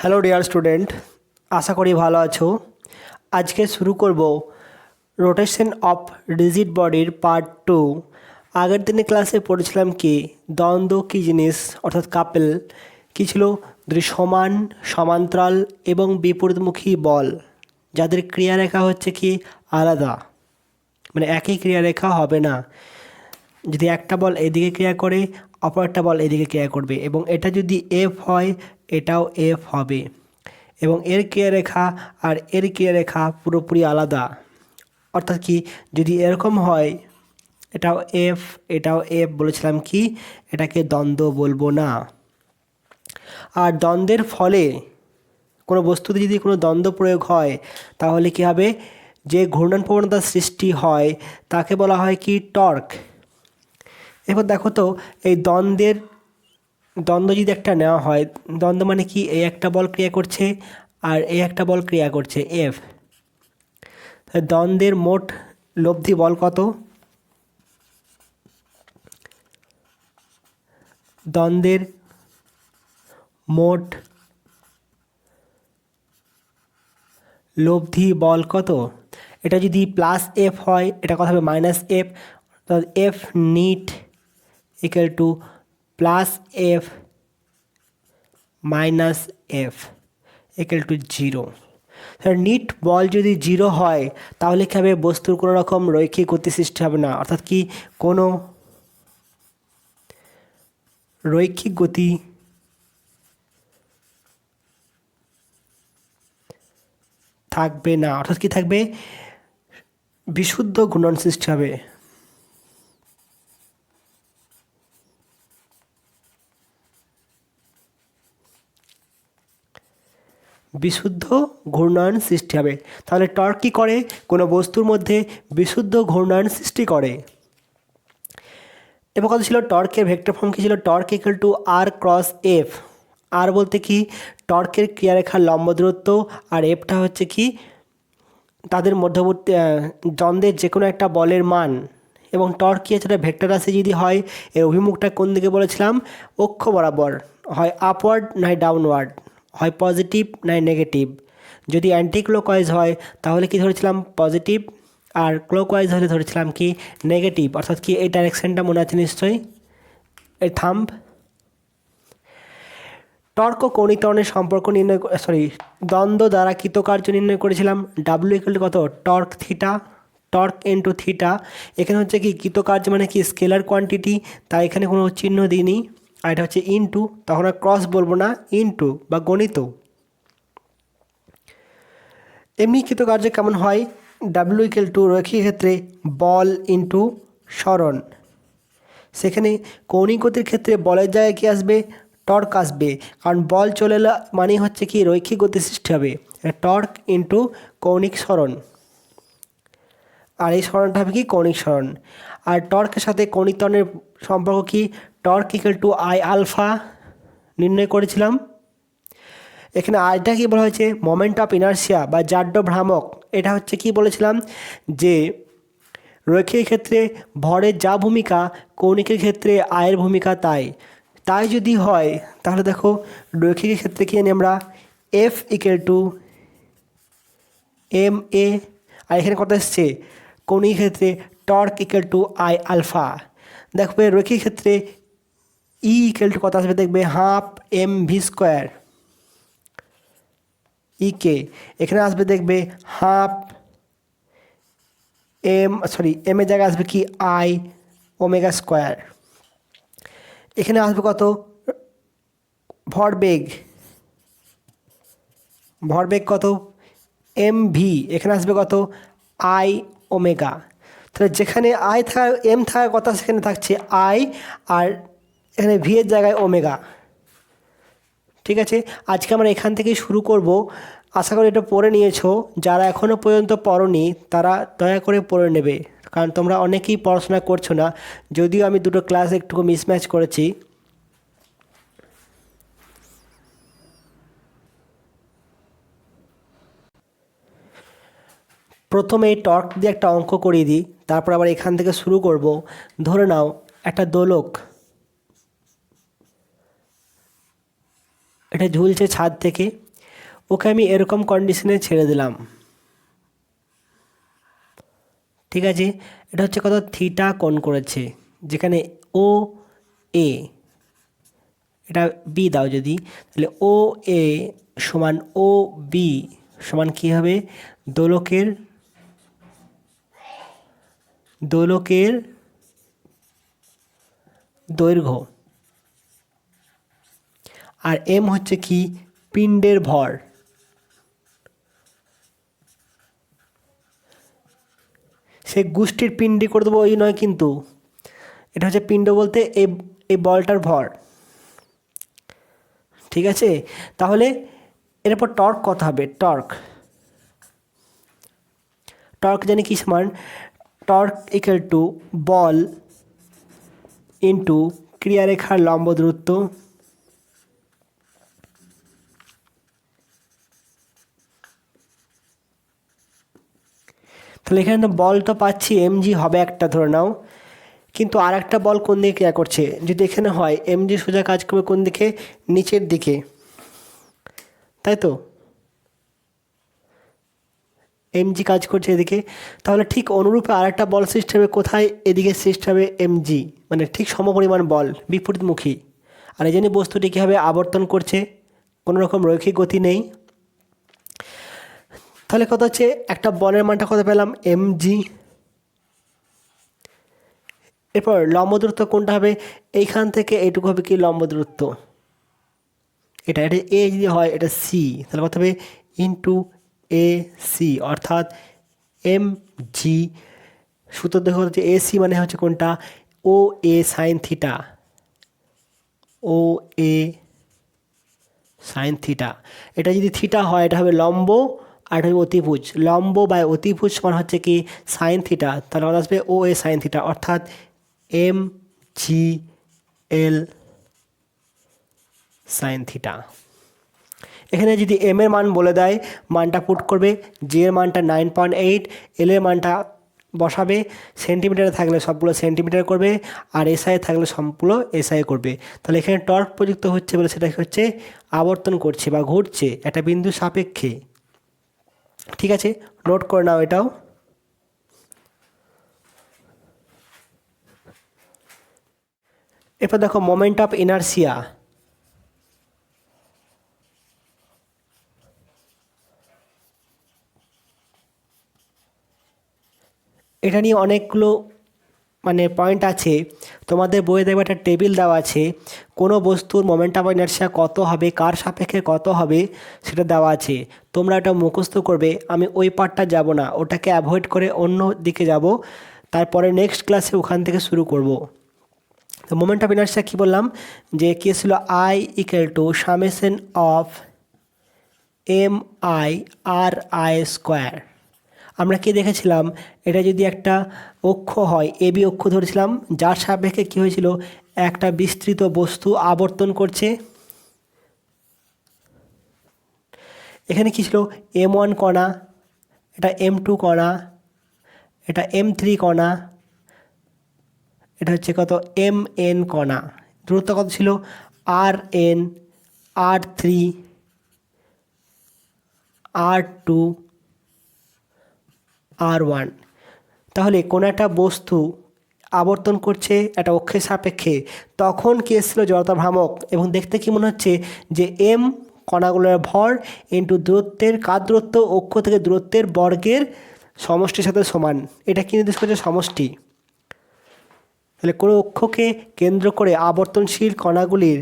Hello dear student, আশা করি ভালো আছো। আজকে শুরু করব রোটেশন অফ রিজিড বডির পার্ট 2। আগের দিনে ক্লাসে পড়েছিলাম কি দ্বন্দ্ব কী জিনিস, অর্থাৎ কাপেল কী ছিল, দুটি সমান, সমান্তরাল এবং বিপরীতমুখী বল যাদের ক্রিয়ারেখা হচ্ছে কি আলাদা, মানে একই ক্রিয়ারেখা হবে না। যদি একটা বল এদিকে ক্রিয়া করে, অপর একটা বল এদিকে ক্রিয়া করবে, এবং এটা যদি এফ হয় এটাও এফ হবে, এবং এর ক্রিয়ারেখা আর এর ক্রিয়ারেখা পুরোপুরি আলাদা। অর্থাৎ কি, যদি এরকম হয় এটাও এফ এটাও এফ, বলেছিলাম কি এটাকে দ্বন্দ্ব বলবো না। আর দ্বন্দ্বের ফলে কোনো বস্তুতে যদি কোনো দ্বন্দ্ব প্রয়োগ হয় তাহলে কি হবে, যে ঘূর্ণন প্রবণতার সৃষ্টি হয় তাকে বলা হয় কি টর্ক। এবার দেখো তো, এই দ্বন্দ্ব যদি একটা নেওয়া হয়, দ্বন্দ্ব মানে কি, এই একটা বল ক্রিয়া করছে আর এই একটা বল ক্রিয়া করছে এফ, দ্বন্দ্বের মোট লব্ধি বল কত? দ্বন্দ্বের মোট লব্ধি বল কত? এটা যদি প্লাস এফ হয় এটা কত হবে, minus F. F net equal to plus F minus F equal to zero. Net বল যদি জিরো হয় তাহলে কী হবে, বস্তুর কোনো রকম রৈখিক গতি সৃষ্টি হবে না, অর্থাৎ কি কোনো রৈখিক গতি থাকবে না। অর্থাৎ কি থাকবে, বিশুদ্ধ ঘূর্ণন সৃষ্টি হবে। বিশুদ্ধ ঘূর্ণায়ন সৃষ্টি হবে। তাহলে টর্ক কী করে, কোনো বস্তুর মধ্যে বিশুদ্ধ ঘূর্ণায়ন সৃষ্টি করে। এবার কথা ছিল টর্কের ভেক্টর ফর্ম কী ছিল, torque equal to R cross F. আর বলতে কি টর্কের ক্রিয়ারেখার লম্ব দূরত্ব, আর এফটা হচ্ছে কি তাদের মধ্যবর্তী দ্বন্দ্বের যে কোনো একটা বলের মান। এবং টর্ক কী আছে, ভেক্টর রাশি যদি হয় এর অভিমুখটা কোন দিকে বলেছিলাম, অক্ষ বরাবর, হয় আপওয়ার্ড নয় ডাউনওয়ার্ড, হয় পজিটিভ নয় নেগেটিভ। যদি অ্যান্টি ক্লকওয়াইজ হয় তাহলে কি ধরেছিলাম পজিটিভ, আর ক্লকওয়াইজ হলে ধরেছিলাম কি নেগেটিভ। অর্থাৎ কি এই ডাইরেকশানটা মনে আছে নিশ্চয়ই, এই থাম্ব। টর্ক ও কৌণিক ত্বরণের সম্পর্ক নির্ণয়, দ্বন্দ্ব দ্বারা কৃতকার্য নির্ণয় করেছিলাম ডাব্লিউ ইকুয়াল টু কত, torque theta, torque into theta. এখানে হচ্ছে কি কৃতকার্য মানে কি স্কেলার কোয়ান্টিটি, তাই এখানে কোনো চিহ্ন দিইনি। আর এটা হচ্ছে ইনটু, তখন আর ক্রস বলবো না, ইনটু বা গণিত। এমনি কৃতকার্য কেমন হয়, ডাব্লিউ ইকুয়াল টু রৈখিক ক্ষেত্রে বল ইনটু সরণ। সেখানে কৌণিক গতির ক্ষেত্রে বলের জায়গায় কী আসবে, টর্ক আসবে, কারণ বল চলে এলে মানেই হচ্ছে কি রৈখিক গতি সৃষ্টি হবে। টর্ক ইনটু কৌণিক সরণ, আর এই সরণটা হবে কি কৌণিক সরণ। আর টর্কের সাথে কৌণিক ত্বরণের সম্পর্ক কি, torque equal to I alpha নির্ণয় করেছিলাম। এখানে আইটা কি বলা হয়েছে, মোমেন্ট অফ ইনার্সিয়া বা জাড্য ভ্রামক। এটা হচ্ছে কি বলেছিলাম যে রৈখিক ক্ষেত্রে ভরের যা ভূমিকা, কৌণিকের ক্ষেত্রে আয়ের ভূমিকা তাই। তাই যদি হয় তাহলে দেখো রৈখিক ক্ষেত্রে কি জানি আমরা, F equal to m a, আর এখানে কত এসছে কৌণিক ক্ষেত্রে torque equal to I alpha. দেখবে রৈখিক ক্ষেত্রে ই ইকুয়াল টু কত আসবে, দেখবে হাফ এম ভি স্কোয়ার ইকে, এখানে আসবে দেখবে হাফ এম এর জায়গায় আসবে কি আই ওমেগা স্কোয়ার। এখানে আসবে কত ভরবেগ কত এম ভি, এখানে আসবে কত আই ওমেগা। তাহলে যেখানে আই থাকা এম থাকার কথা সেখানে থাকছে আই, আর এখানে ভি এর জায়গায় ওমেগা। ঠিক আছে, আজকে আমরা এখান থেকেই শুরু করব। আশা করি এটা পড়ে নিয়েছো, যারা এখনও পর্যন্ত পড়োনি তারা দয়া করে পড়ে নেবে, কারণ তোমরা অনেকেই পড়াশোনা করছো না, যদিও আমি দুটো ক্লাস একটু মিসম্যাচ করেছি। প্রথমে এই টর্ক দিয়ে একটা অঙ্ক করিয়ে দিই, তারপর আবার এখান থেকে শুরু করব। ধরে নাও একটা দোলক, এটা ঝুলছে ছাদ থেকে, ওকে আমি এরকম কন্ডিশনে ছেড়ে দিলাম। ঠিক আছে, এটা হচ্ছে কত থিটা কোণ করেছে, যেখানে ও এ, এটা বি দাও যদি, তাহলে ও এ সমান ও বি সমান কী হবে, দোলকের দৈর্ঘ্য, আর এম হচ্ছে কি পিণ্ডের ভর। সে গোষ্ঠীর পিণ্ডে করে দেবো ওই নয়, কিন্তু এটা হচ্ছে পিণ্ড বলতে এই বলটার ভর। ঠিক আছে, তাহলে এরপর টর্ক কত হবে, টর্ক জানি কি সমান, টর্ক ইকুয়াল টু বল ইন্টু ক্রিয়ারেখার লম্ব দূরত্ব, তাহলে এখানে তো বল তো পাচ্ছি এমজি হবে একটা, ধরে নাও, কিন্তু আর একটা বল কোন দিকে ক্রিয়া করছে, যদি এখানে হয় এমজি সোজা কাজ করবে কোন দিকে, নিচের দিকে, তাই তো, এমজি কাজ করছে এদিকে, তাহলে ঠিক অনুরূপে আর একটা বল সৃষ্টি হবে কোথায়, এদিকে সৃষ্টি হবে এমজি, মানে ঠিক সমপরিমাণ বল বিপরীতমুখী। আর এই জন্য বস্তুটি কীভাবে আবর্তন করছে, কোনো রকম রৈখিক গতি নেই। তাহলে কত হচ্ছে, একটা বলের মানটা কত পেলাম, এমজি। এরপর লম্ব দূরত্ব কোনটা হবে, এইখান থেকে এইটুকু হবে কি লম্ব দূরত্ব, এটা এ যদি হয় এটা সি, তাহলে কত হবে ইন্টু এ সি, অর্থাৎ এম জি। সূত্র দেখো হচ্ছে এ সি মানে হচ্ছে কোনটা, ও এ সাইন থিটা, ও এ সাইন থিটা। এটা যদি থিটা হয় এটা হবে লম্ব, আর এটা হবে অতিভুজ। লম্ব বা অতিভুজ সমান হচ্ছে কি সাইন থিটা, তাহলে আমাদের আসবে ও এ সাইন থিটা, অর্থাৎ m g l sine theta. এখানে যদি এম এর মান বলে দেয়, মানটা পুট করবে, জি এর মানটা 9.8, এল এর মানটা বসাবে, সেন্টিমিটারে থাকলে সবগুলো সেন্টিমিটার করবে, আর এসআই থাকলে সবগুলো এসআই করবে। তাহলে এখানে টর্ক প্রযুক্ত হচ্ছে বলে সেটা হচ্ছে আবর্তন করছে বা ঘুরছে একটা বিন্দু সাপেক্ষে। ঠিক আছে, নোট করে নাও এটাও। এরপর দেখো মোমেন্ট অফ ইনারশিয়া। এটা নিয়ে অনেকগুলো মানে পয়েন্ট আছে, তোমাদের বইয়ে দেখবে একটা টেবিল দেওয়া আছে, কোনো বস্তুর মোমেন্ট অফ ইনারশিয়া কত হবে, কার সাপেক্ষে কত হবে সেটা দেওয়া আছে। তোমরা এটা মুখস্থ করবে, আমি ওই পার্টটা যাব না, ওটাকে অ্যাভয়েড করে অন্য দিকে যাব, তারপরে নেক্সট ক্লাসে ওখান থেকে শুরু করব। তো মোমেন্ট অফ ইনারশিয়া কী বললাম, যে কী ছিল, I equal to summation of M I R i square. আমরা কি দেখেছিলাম, এটা যদি একটা অক্ষ হয়, এবি অক্ষ ধরেছিলাম, যার সাপেক্ষে কী হয়েছিল, একটা বিস্তৃত বস্তু আবর্তন করছে। এখানে কী ছিল, M1 কণা, এটা M2 কণা, এটা M3 কণা, এটা হচ্ছে কত MN কণা। দূরত্ব কত ছিল, RN, R3, R2, R1। তাহলে কোনো একটা বস্তু আবর্তন করছে একটা অক্ষের সাপেক্ষে, তখন কী এসেছিল, জড়তা ভ্রামক, এবং দেখতে কি মনে হচ্ছে যে এম কণাগুলোর ভর ইন্টু দূরত্বের, কার দূরত্ব, অক্ষ থেকে দূরত্বের বর্গের সমষ্টির সাথে সমান। এটা কি নির্দেশ করছে, সমষ্টি। তাহলে কোনো অক্ষকে কেন্দ্র করে আবর্তনশীল কণাগুলির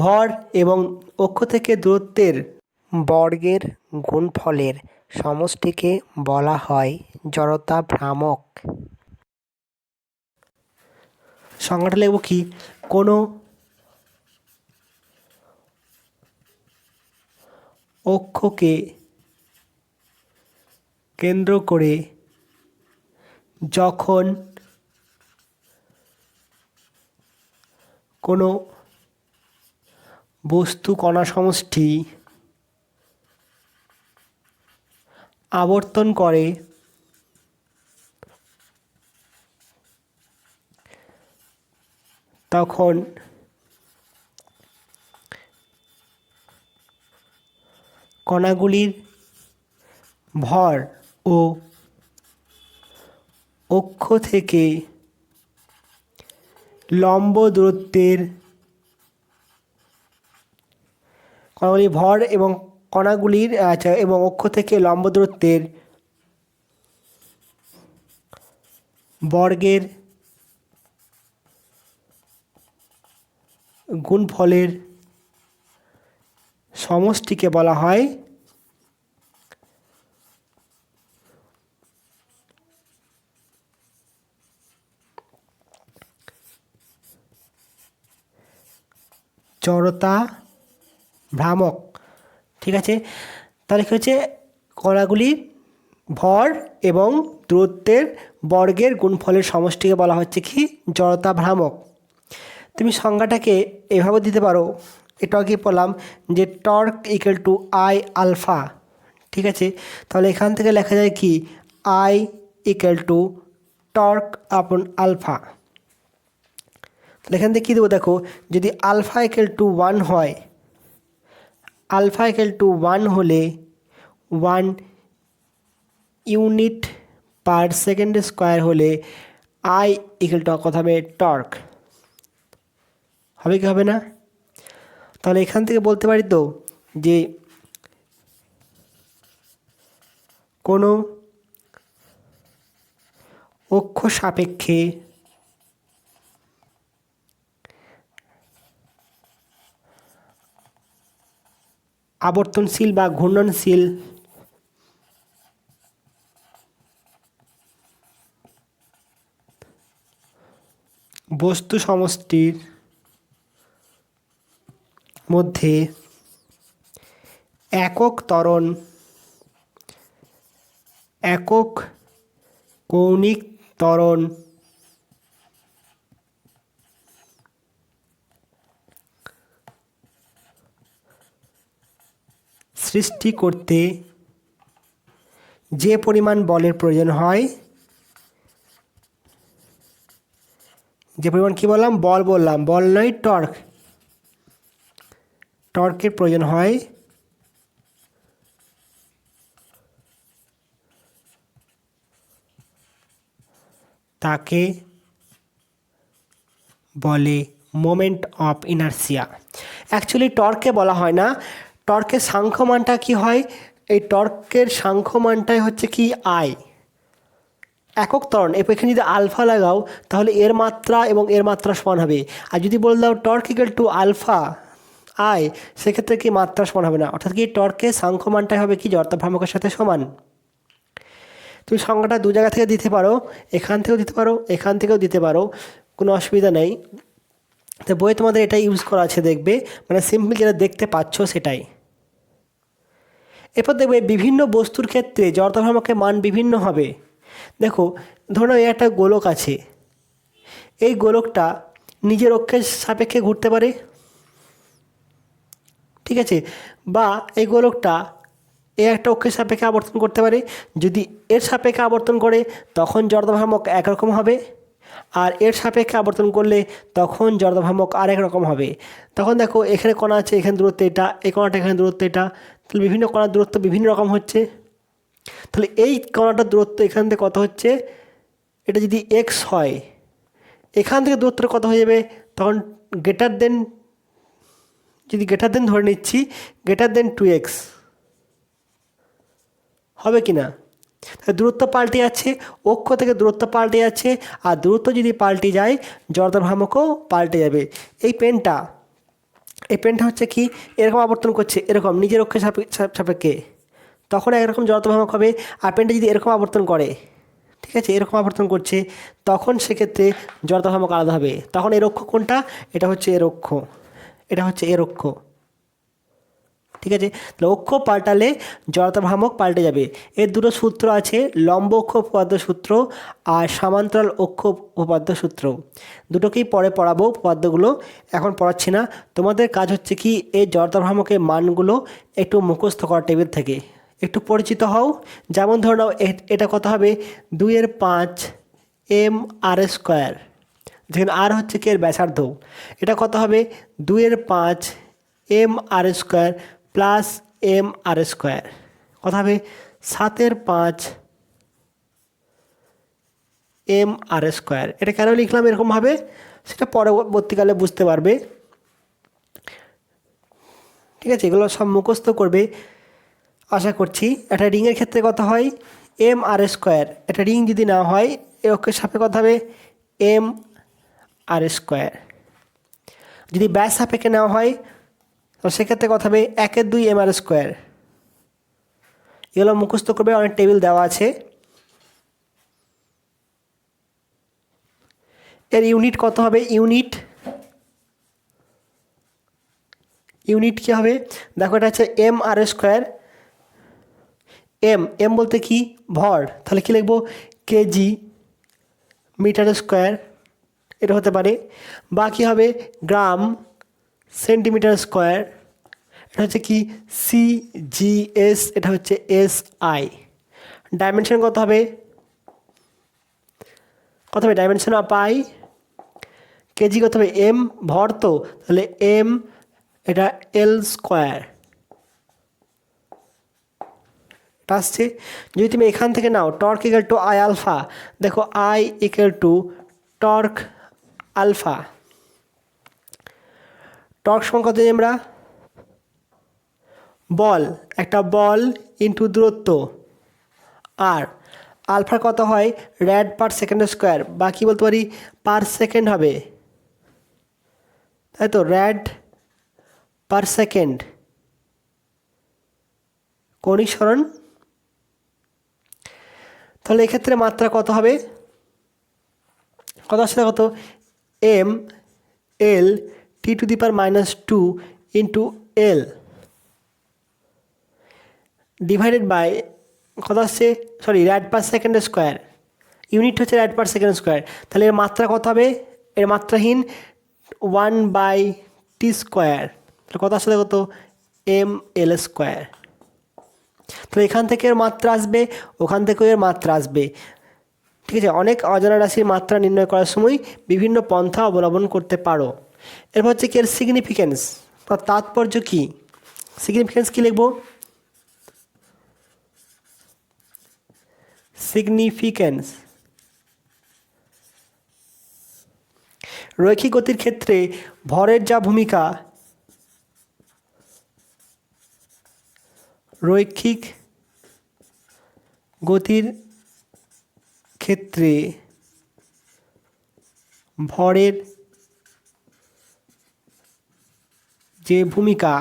ভর এবং অক্ষ থেকে দূরত্বের বর্গের গুণফলের সমষ্টিকে বলা হয় জড়তা ভ্রামক। সংজ্ঞাটা লিখব কি, কোনো অক্ষকে কেন্দ্র করে যখন কোনো বস্তু কণা সমষ্টি আবর্তন করে তখন কণাগুলির ভর ও অক্ষ থেকে লম্ব দূরত্বের কণাগুলির ভর এবং কণাগুলির এবং অক্ষ থেকে লম্ব দূরত্বের বর্গের গুণফলের সমষ্টিকে বলা হয় জড়তা ভ্রামক। ঠিক আছে, তাহলে কী হচ্ছে, কণাগুলির ভর এবং দূরত্বের বর্গের গুণফলের সমষ্টিকে বলা হচ্ছে কি জড়তা ভ্রামক। তুমি সংজ্ঞাটাকে এভাবে দিতে পারো, এটাও কি বললাম যে torque equal to I alpha. ঠিক আছে, তাহলে এখান থেকে লেখা যায় কি I equal to torque upon alpha. তাহলে এখান থেকে কী দেবো দেখো, যদি আলফা ইকুয়াল টু 1 হয়, আলফা ইকুয়াল টু 1 হলে 1 ইউনিট পার সেকেন্ড স্কোয়ার হলে আই ইকুয়াল টু কত হবে টর্ক, হবে কি হবে না? তাহলে এখান থেকে বলতে পারি তো যে কোনো অক্ষ সাপেক্ষে আবর্তনশীল বা ঘূর্ণনশীল বস্তু সমষ্টির মধ্যে একক ত্বরণ, একক কৌণিক ত্বরণ সৃষ্টি করতে যে পরিমাণ বলের প্রয়োজন হয়, যে পরিমাণ কী বললাম, বল বললাম, বল নয় টর্ক, টর্কের প্রয়োজন হয় তাকে বলে মোমেন্ট অফ ইনার্সিয়া। অ্যাকচুয়ালি টর্ককে বলা হয় না, টর্কের সাংখ্যমানটা কি হয়, এই টর্কের সাংখ্যমানটাই হচ্ছে কি আই, একক ত্বরণ। এখানে যদি আলফা লাগাও তাহলে এর মাত্রা এবং এর মাত্রা সমান হবে, আর যদি বলে দাও torque equal to alpha I, সেক্ষেত্রে কি মাত্রা সমান হবে না, অর্থাৎ কি টর্কের সাংখ্যমানটাই হবে কি জড়তা ভ্রামকের সাথে সমান। তুমি সংখ্যাটা দু জায়গা থেকে দিতে পারো, এখান থেকেও দিতে পারো, এখান থেকেও দিতে পারো, কোনো অসুবিধা নেই। তো বইয়ে তোমাদের এটা ইউজ করা আছে, দেখবে মানে সিম্পল যেটা দেখতে পাচ্ছ সেটাই। এরপর দেখবে বিভিন্ন বস্তুর ক্ষেত্রে জড়তা ভ্রামকের মান বিভিন্ন হবে। দেখো ধরো এই একটা গোলক আছে, এই গোলকটা নিজের অক্ষের সাপেক্ষে ঘুরতে পারে, ঠিক আছে, বা এই গোলকটা এ একটা অক্ষের সাপেক্ষে আবর্তন করতে পারে। যদি এর সাপেক্ষে আবর্তন করে তখন জড়তা ভ্রামক একরকম হবে, আর এর সাপেক্ষে আবর্তন করলে তখন জড়তা ভ্রামক আরেক রকম হবে। তখন দেখো এখানে কণা আছে, এখানে দূরত্ব এটা, এই কণাটা এখানে দূরত্ব এটা, তাহলে বিভিন্ন কণার দূরত্ব বিভিন্ন রকম হচ্ছে। তাহলে এই কণাটার দূরত্ব এখান থেকে কত হচ্ছে, এটা যদি এক্স হয়, এখান থেকে দূরত্বটা কত হয়ে যাবে, তখন গ্রেটার দেন, যদি গ্রেটার দেন ধরে নিচ্ছি, গ্রেটার দেন 2x হবে কি না? দূরত্ব পাল্টে যাচ্ছে, অক্ষ থেকে দূরত্ব পাল্টে যাচ্ছে, আর দূরত্ব যদি পাল্টে যায় জড়তা ভ্রামকও পাল্টে যাবে। এই পেনটা হচ্ছে কি এরকম আবর্তন করছে, এরকম নিজের অক্ষের সাপেক্ষে, তখন একরকম জড়তা ভ্রামক হবে। আর পেনটা যদি এরকম আবর্তন করে, ঠিক আছে, এরকম আবর্তন করছে, তখন সেক্ষেত্রে জড়তা ভ্রামক আলাদা হবে। তখন এর অক্ষ কোনটা, এটা হচ্ছে এর অক্ষ, এটা হচ্ছে এর অক্ষ, ঠিক আছে। তাহলে অক্ষ পাল্টালে জড়তা ভ্রামক পাল্টে যাবে। এর দুটো সূত্র আছে, লম্ব অক্ষ উপপাদ্য সূত্র আর সমান্তরাল অক্ষ উপপাদ্য সূত্র। দুটোকেই পরে পড়াবো উপপাদ্যগুলো, এখন পড়াচ্ছি না। তোমাদের কাজ হচ্ছে কি এই জড়তা ভ্রামকের মানগুলো একটু মুখস্থ করা টেবিল থেকে, একটু পরিচিত হও। যেমন ধরে নাও এটা কত হবে, 2/5 mr², যেখানে আর হচ্ছে কি এর ব্যাসার্ধ। এটা কত হবে, 2/5 mr² plus M R square. কথা হবে 7/5 এম আর স্কোয়ার। এটা কেন লিখলাম এরকমভাবে সেটা পরবর্তীকালে বুঝতে পারবে। ঠিক আছে, এগুলো সব মুখস্থ করবে আশা করছি। একটা রিংয়ের ক্ষেত্রে কথা হয় এম আর স্কোয়ার। একটা রিং যদি না হয় এ অক্ষের সাপেক্ষে কথা হবে এম আর স্কোয়ার। যদি ব্যাস সাপেক্ষে নেওয়া হয় তো সেক্ষেত্রে কথা হবে 1/2 এম আর স্কোয়ার। এগুলো মুখস্থ করবে, অনেক টেবিল দেওয়া আছে। এর ইউনিট কত হবে? ইউনিট কী হবে দেখো, এটা হচ্ছে এম আর স্কোয়ার। এম বলতে কি? ভর। তাহলে কি লিখবো? কেজি মিটার স্কোয়ার এটা হতে পারে। বাকি হবে গ্রাম সেন্টিমিটার স্কোয়ার। এটা হচ্ছে কি? সিজিএস, এটা হচ্ছে এসআই। ডাইমেনশন কত হবে? Dimension of I. কেজি কত হবে? এম ভর, তো তাহলে এম এটা এল স্কোয়ার আসছে। যদি তুমি এখান থেকে নাও torque equal to I alpha, দেখো I equal to torque alpha. Torque সমান কত জানি আমরা? বল, একটা বল ইন্টু দূরত্ব। আর আলফার কত হয়? র্যাড পার সেকেন্ড স্কোয়ার, বা কি বলতে পারি পার সেকেন্ড হবে, তাই তো, র্যাড পার সেকেন্ড কৌণিক সরণ। তাহলে এক্ষেত্রে মাত্রা কত হবে? কত আসছে? কত? M l T⁻² into l divided by কত আসছে? Rad per second square. Unit হচ্ছে র্যাড পার সেকেন্ড স্কোয়ার। তাহলে এর মাত্রা কত হবে? এর মাত্রাহীন 1/t²। তাহলে কত আসলে কত? M l square. তাহলে এখান থেকে এর মাত্রা আসবে, ওখান থেকেও এর মাত্রা আসবে। ঠিক আছে, অনেক অজানা রাশির মাত্রা নির্ণয় করার সময় বিভিন্ন পন্থা অবলম্বন করতে পারো। এরপর হচ্ছে কি এর সিগনিফিকেন্স বা তাৎপর্য কী? সিগনিফিকেন্স কী লিখব? সিগনিফিকেন্স রৈখিক গতির ক্ষেত্রে ভরের যা ভূমিকা, রৈখিক গতির ক্ষেত্রে ভরের যে ভূমিকা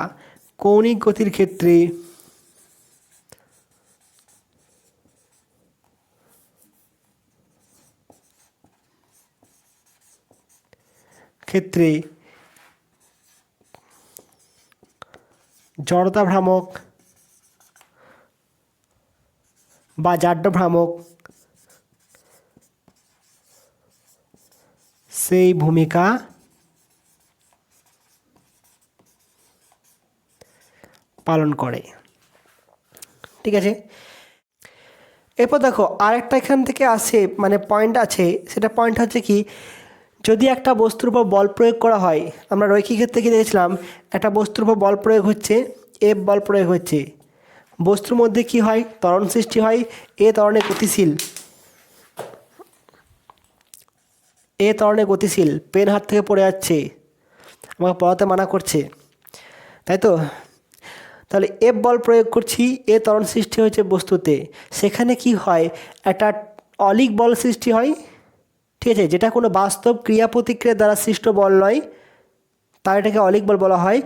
কৌণিক গতির ক্ষেত্রে জড়তা ভ্রামক বা জাড্য ভ্রামক সেই ভূমিকা পালন করে। ঠিক আছে, এরপর দেখো আরেকটা এখান থেকে আসে মানে পয়েন্ট আছে, সেটা পয়েন্ট হচ্ছে কি, যদি একটা বস্তুর উপর বল প্রয়োগ করা হয়, আমরা রৈখিক ক্ষেত্রে কি দেখেছিলাম, একটা বস্তুর উপর বল প্রয়োগ হচ্ছে, এফ বল প্রয়োগ হচ্ছে, বস্তুর মধ্যে কি হয়? ত্বরণ সৃষ্টি হয়। ত্বরণে গতিশীল, পেন হাত থেকে পড়ে যাচ্ছে, আমাকে পড়াতে মানা করছে, তাই তো। তাহলে এফ বল প্রয়োগ করছি, ত্বরণ সৃষ্টি হয়েছে বস্তুতে, সেখানে কি হয়? একটা অলিক বল সৃষ্টি হয়। ঠিক আছে, যেটা কোনো বাস্তব ক্রিয়া প্রতিক্রিয়া দ্বারা সৃষ্ট বল নয়, তার এটাকে অলিক বল বলা হয়।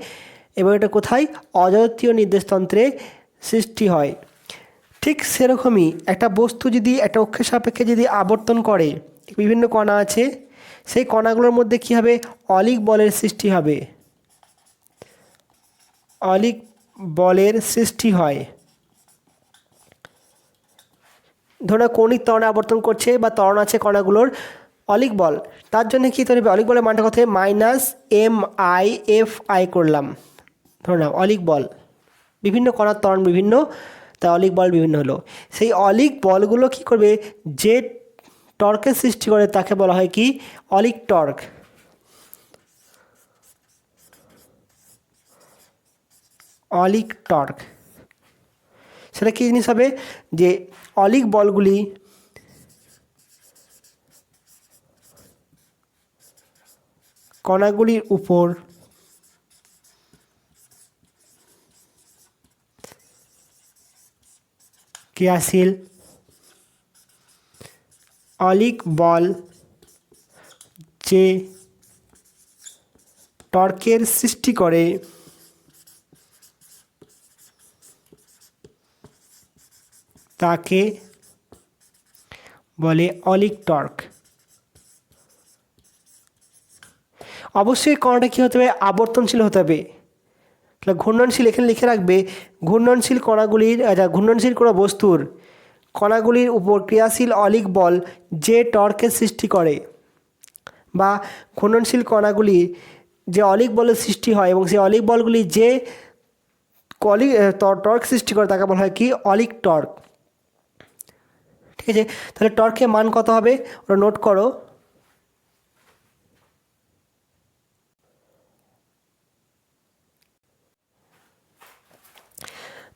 এবং এটা কোথায়? অজাতীয় নির্দেশতন্ত্রে সৃষ্টি হয়। ঠিক সেরকমই একটা বস্তু যদি একটা অক্ষের সাপেক্ষে যদি আবর্তন করে, বিভিন্ন কণা আছে, সেই কণাগুলোর মধ্যে কী হবে? অলিক বলের সৃষ্টি হবে, অলিক বলের সৃষ্টি হয়। ধরো কৌণিক ত্বরণে আবর্তন করছে বা ত্বরণ আছে কণাগুলোর, অলিক বল, তার জন্য কী তৈরি হবে? অলিক বলের মানটা কত? -MIFI করলাম, ধরে নাও অলিক বল, বিভিন্ন কণার ত্বরণ বিভিন্ন, তাই অলিক বল বিভিন্ন হলো। সেই অলিক বলগুলো কি করবে? যে টর্কের সৃষ্টি করে তাকে বলা হয় কি? অলিক টর্ক। অলিক টর্ক সেটা কী জিনিস হবে, যে অলিক বলগুলি কণাগুলির উপর ক্রিয়াশীল অলিক বল যে টর্কের সৃষ্টি করে তাকে বলে অলিক টর্ক। অবশ্যই কণাটা কী হতে হবে, আবর্তনশীল হতে হবে। তাহলে ঘূর্ণনশীল এখানে লিখে রাখবে, ঘূর্ণনশীল কণাগুলির ঘূর্ণনশীল কোনো বস্তুর কণাগুলির উপর ক্রিয়াশীল অলিক বল যে টর্কের সৃষ্টি করে, বা ঘূর্ণনশীল কণাগুলি যে অলিক বলের সৃষ্টি হয় এবং সেই অলিক বলগুলি যে টর্ক সৃষ্টি করে তাকে বলা হয় কি, অলিক টর্ক। ঠিক আছে, তাহলে টর্কের মান কত হবে ওটা নোট করো।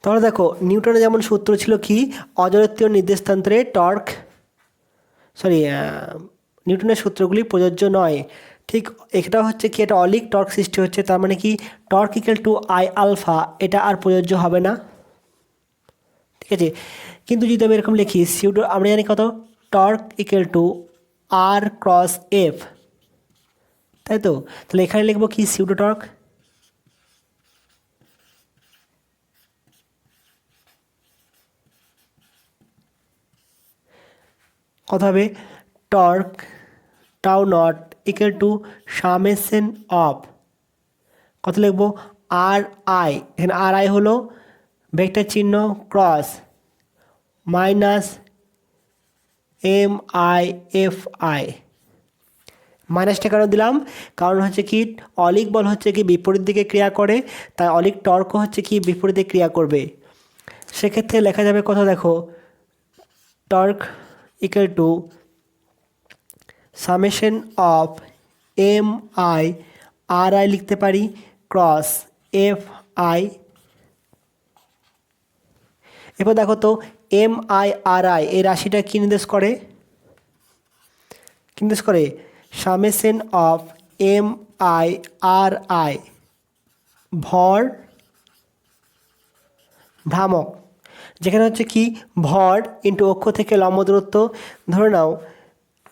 তাহলে দেখো, নিউটনের যেমন সূত্র ছিল কি, অজড়ত্বীয় নির্দেশান্তরে টর্ক, নিউটনের সূত্রগুলি প্রযোজ্য নয়। ঠিক এটা হচ্ছে কি, এটা অলিক টর্ক সৃষ্টি হচ্ছে, তার মানে কি torque equal to I alpha, এটা আর প্রযোজ্য হবে না। ঠিক আছে, কিন্তু যদি আমি এরকম লিখি সিউডো, আমরা জানি কত, torque equal to R cross f, তাই তো। তাহলে এখানে লিখবো কি, সিউডো টর্ক। কত হবে, torque tau not equal to summation of, কত লিখবো, আর আই, এখানে আর আই হলো ভেক্টর চিহ্ন cross minus m i f i. মাইনাসটা কেন দিলাম, কারণ হচ্ছে কি অলিক বল হচ্ছে কি বিপরীত দিকে ক্রিয়া করে, তাই অলিক টর্কও হচ্ছে কি বিপরীত দিকে ক্রিয়া করবে। সেক্ষেত্রে লেখা যাবে কত, দেখো, torque equal to summation of M I R i লিখতে পারি ক্রস এফ আই। এরপর দেখো তো, এম আই আর আই এই রাশিটা কী নির্দেশ করে, কী নির্দেশ করে, summation of M I R i ভর ভ্রামক, যেখানে হচ্ছে কি ভর ইন্টু অক্ষ থেকে লম্ব দূরত্ব। ধরে নাও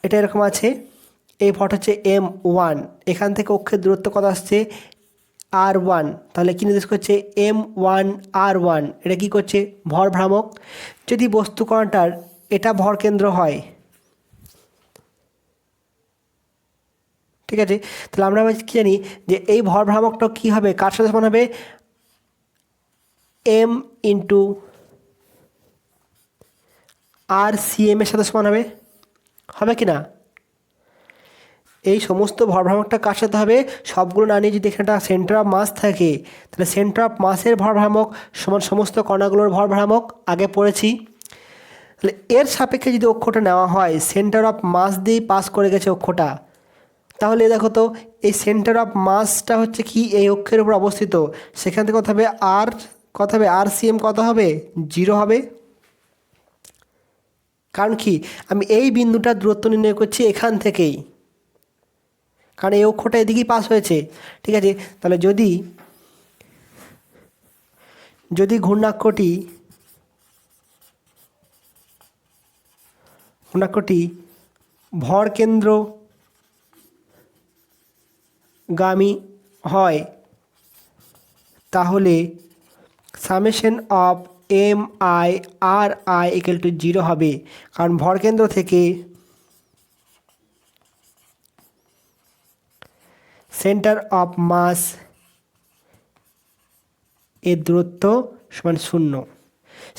এটা এরকম আছে, এই ভর হচ্ছে M1, এখান থেকে অক্ষের দূরত্ব কত আসছে R1, তাহলে কী নির্দেশ করছে, M1 R1, এটা কী করছে, ভর ভ্রামক। যদি বস্তু কণাটার এটা ভর কেন্দ্র হয়, ঠিক আছে, তাহলে আমরা কী জানি যে এই ভর ভ্রামকটা কী হবে, কার সাথে সমান হবে, M ইন্টু RCM এর সাথে সমান হবে, হবে কি না। এই সমস্ত ভরভ্রামকটা কার সাথে হবে, সবগুলো না নিয়ে যদি এখানে একটা সেন্টার অফ মাস থাকে, তাহলে সেন্টার অফ মাসের ভরভ্রামক সমান সমস্ত কণাগুলোর ভরভ্রামক, আগে পড়েছি। তাহলে এর সাপেক্ষে যদি অক্ষটা নেওয়া হয়, সেন্টার অফ মাস দিয়েই পাস করে গেছে অক্ষটা, তাহলে দেখো তো এই সেন্টার অফ মাসটা হচ্ছে কি এই অক্ষের উপর অবস্থিত, সেখান থেকে কত হবে, কত হবে, RCM কত হবে, 0 হবে। কারণ কি, আমি এই বিন্দুটার দূরত্ব নির্ণয় করছি এখান থেকেই, কারণ এই অক্ষটা এদিকেই পাস হয়েছে। ঠিক আছে, তাহলে যদি ঘূর্ণাক্ষটি ভর কেন্দ্রগামী হয়, তাহলে summation of M I R i equal to 0 হবে, কারণ ভরকেন্দ্র থেকে সেন্টার অফ মাস এর দূরত্ব সমান 0।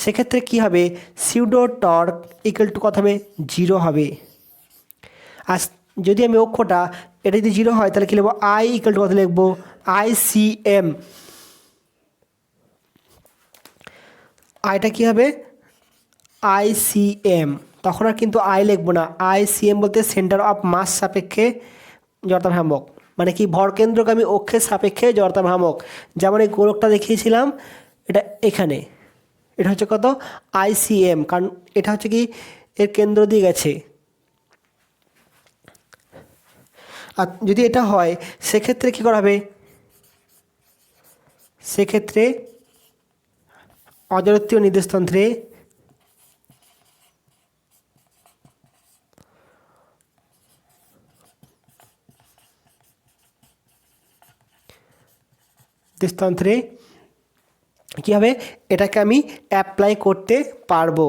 সেক্ষেত্রে কী হবে, সিউডো টর্ক ইকুয়াল টু কত হবে, 0 হবে। আর যদি আমি অক্ষটা এটা যদি 0 হয়, তাহলে কী লিখবো, আই ইকুয়াল টু কত লিখবো, ICM, আইটা কী হবে, ICM, তখন আর কিন্তু আই লিখবো না, ICM বলতে সেন্টার অফ মাস সাপেক্ষে জড়তা ভ্রামক, মানে কি ভরকেন্দ্রগামী অক্ষের সাপেক্ষে জড়তা ভ্রামক। যেমন এই গোলকটা দেখিয়েছিলাম, এটা এখানে, এটা হচ্ছে কত ICM, কারণ এটা হচ্ছে কি এর কেন্দ্র দিয়ে গেছে। আর যদি এটা হয় সেক্ষেত্রে কী করা হবে, সেক্ষেত্রে অজরত্বীয় নির্দেশতন্ত্রে কী হবে, এটাকে আমি অ্যাপ্লাই করতে পারবো।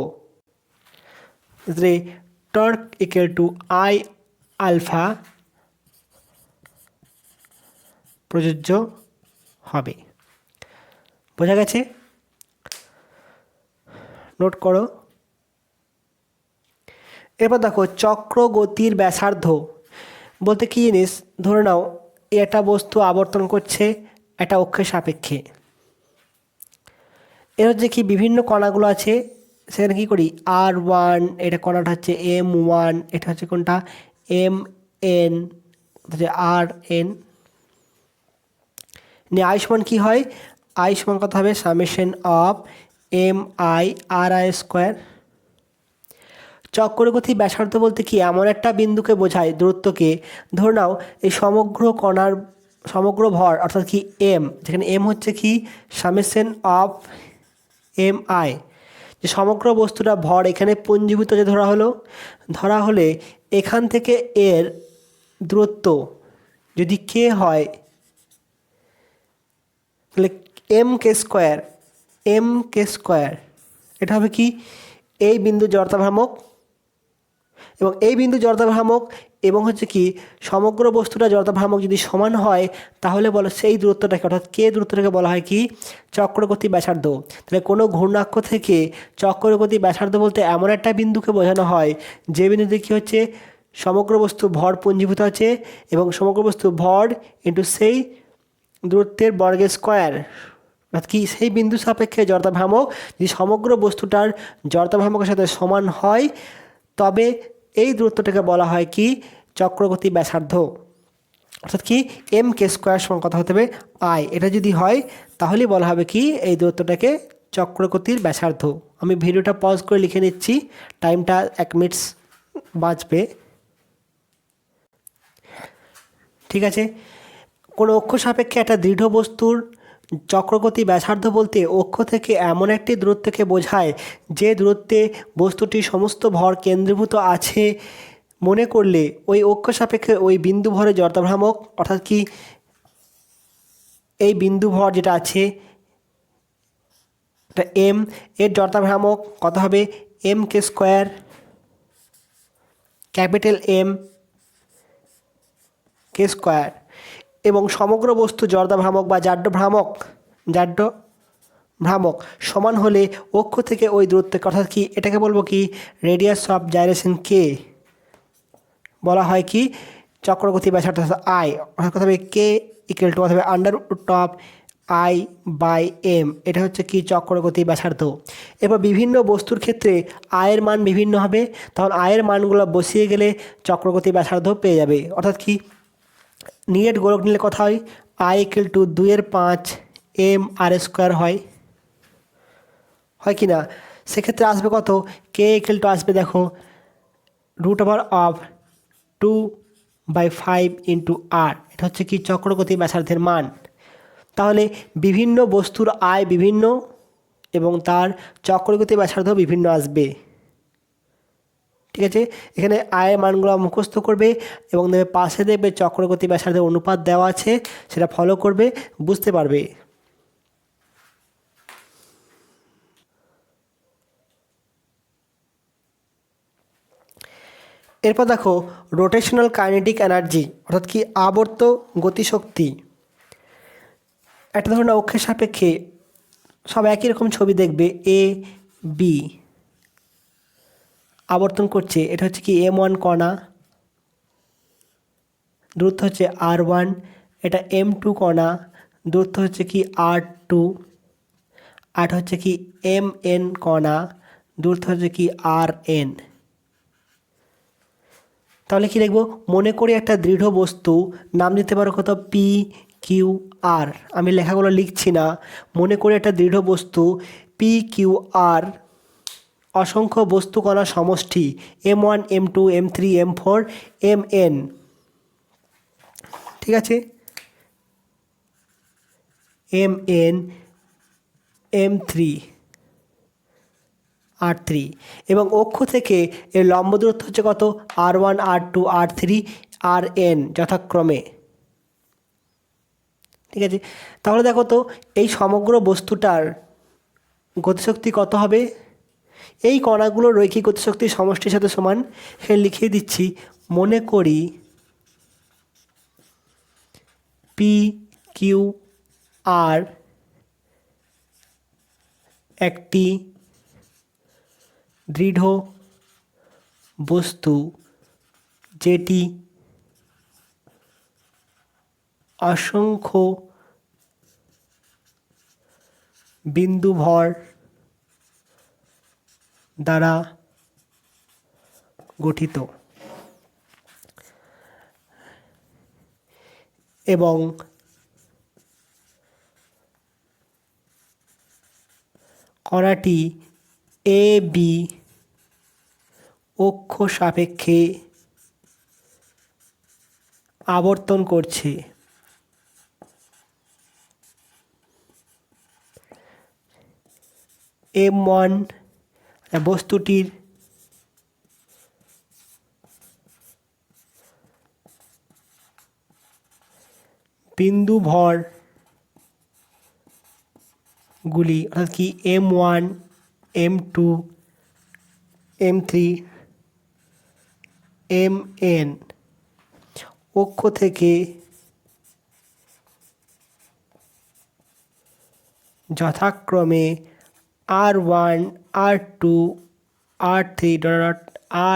Torque equal to I alpha প্রযোজ্য হবে। বোঝা গেছে? নোট করো। এরপর দেখো চক্র গতির ব্যাসার্ধ বলতে কী জিনিস, ধরে নাও একটা বস্তু আবর্তন করছে একটা অক্ষের সাপেক্ষে। এর হচ্ছে কি বিভিন্ন কণাগুলো আছে, সেখানে কী করি R1, এটা কণাটা হচ্ছে M1, এটা হচ্ছে কোনটা MN, হচ্ছে RN। নিয়ে আয়ুষ্মান কী হয়, আয়ুষ্মান কত হবে সামেশন অফ MI/RI স্কোয়ার। চক্রগতি ব্যাসার্ধ বলতে কি এমন একটা বিন্দুকে বোঝায় দূরত্বকে, ধরে নাও এই সমগ্র কণার সমগ্র ভর অর্থাৎ কি M, যেখানে M হচ্ছে কি সামেশন অফ MI, যে সমগ্র বস্তুটা ভর এখানে পুঞ্জীভূত যে ধরা হলে এখান থেকে এর দূরত্ব যদি k হয় তাহলে MK স্কোয়ার, এটা হবে কি এই বিন্দু জড়তা ভ্রামক, এবং এই বিন্দু জড়তা ভ্রামক এবং হচ্ছে কি সমগ্র বস্তুটা জড়তা ভ্রামক যদি সমান হয় তাহলে বলো সেই দূরত্বটাকে অর্থাৎ কে দূরত্বটাকে বলা হয় কি চক্রগতি ব্যাসার্ধ। তাহলে কোনো ঘূর্ণাক্ষ থেকে চক্রগতি ব্যাসার্ধ বলতে এমন একটা বিন্দুকে বোঝানো হয় যে বিন্দুতে কী হচ্ছে সমগ্র বস্তু ভর পুঞ্জীভূত আছে এবং সমগ্র বস্তু ভর ইন্টু সেই দূরত্বের বর্গের স্কোয়ার, অর্থাৎ কি সেই বিন্দু সাপেক্ষে জড়তা ভ্রামক যদি সমগ্র বস্তুটার জড়তা ভ্রামকের সাথে সমান হয় তবে এই দূরত্বটাকে বলা হয় কি চক্রগতি ব্যাসার্ধ, অর্থাৎ কি MK স্কোয়ার সমান কথা হতে হবে I। এটা যদি হয় তাহলেই বলা হবে কি এই দূরত্বটাকে চক্রগতির ব্যাসার্ধ। আমি ভিডিওটা পজ করে লিখে নিচ্ছি, টাইমটা 1 মিনিট বাঁচবে। ঠিক আছে, কোনো অক্ষ সাপেক্ষে একটা দৃঢ় বস্তুর চক্রগতি ব্যাসার্ধ বলতে অক্ষ থেকে এমন একটি দূরত্বকে বোঝায় যে দূরত্বে বস্তুটি সমস্ত ভর কেন্দ্রীভূত আছে মনে করলে ওই অক্ষ সাপেক্ষে ওই বিন্দু ভরের জড়তা ভ্রামক অর্থাৎ কি এই বিন্দু ভর যেটা আছে এটা M, এর জড়তা ভ্রামক কত হবে MK square, capital MK square, এবং সমগ্র বস্তু জড়তা ভ্রামক বা জাড্য ভ্রামক সমান হলে অক্ষ থেকে ওই দূরত্বকে অর্থাৎ কি এটাকে বলবো কি রেডিয়াস অফ জাইরেশন k বলা হয় কি চক্রগতি ব্যাসার্ধ I, অর্থাৎ কথা হবে k ইকুয়াল টু হবে √I/m, এটা হচ্ছে কি চক্রগতি ব্যাসার্ধ। এরপর বিভিন্ন বস্তুর ক্ষেত্রে আয়ের মান বিভিন্ন হবে, তখন আয়ের মানগুলো বসিয়ে গেলে চক্রগতি ব্যাসার্ধ পেয়ে যাবে, অর্থাৎ কি নিরেট গোলক নিলে কথা হয় I equal to 2/5 mr square হয় কি না, সেক্ষেত্রে আসবে কত k ইকুয়াল টু আসবে দেখো √2/5 ইন্টু r, এটা হচ্ছে কি চক্রগতি ব্যাসার্ধের মান। তাহলে বিভিন্ন বস্তুর আয় বিভিন্ন এবং তার চক্রগতি ব্যাসার্ধ বিভিন্ন আসবে। ঠিক আছে, এখানে আয়ের মানগুলো মুখস্থ করবে এবং দেবে পাশে দেবে চক্রগতি ব্যাসার্ধের অনুপাত দেওয়া আছে, সেটা ফলো করবে, বুঝতে পারবে। এরপর দেখো রোটেশনাল কাইনেটিক এনার্জি অর্থাৎ কি আবর্ত গতিশক্তি। একটা ধরুন অক্ষের সাপেক্ষে সব একই রকম ছবি দেখবে AB আবর্তন করছে, এটা হচ্ছে কি M1 কণা, দূরত্ব হচ্ছে R1, এটা M2 কণা, দূরত্ব হচ্ছে কি R2, আর হচ্ছে কি MN কণা, দূরত্ব হচ্ছে কি RN। তাহলে কি লিখবো, মনে করি একটা দৃঢ় বস্তু, নাম দিতে পারো কত PQR, আমি লেখাগুলো লিখছি না, মনে করি একটা দৃঢ় বস্তু পি কিউ আর অসংখ্য বস্তু কণার সমষ্টি M1 M2 M3 M4 Mn, ঠিক আছে, Mn M3 R3 এবং অক্ষ থেকে এর লম্ব দূরত্ব হচ্ছে কত R1 R2 R3 Rn যথাক্রমে, ঠিক আছে। তাহলে দেখো তো এই সমগ্র বস্তুটার গতিশক্তি কত হবে, এই কণাগুলোর রৈখিক গতিশক্তির সমষ্টির সাথে সমান, সে লিখিয়ে দিচ্ছি। মনে করি পি কিউ আর একটি দৃঢ় বস্তু যেটি অসংখ্য বিন্দু ভর দ্বারা গঠিত এবং কণাটি এ বি অক্ষ সাপেক্ষে আবর্তন করছে। M1 বস্তুটির বিন্দু ভর গুলি অর্থাৎ কি M1 M2 M3 Mn অক্ষ থেকে যথাক্রমে R1 R2 R3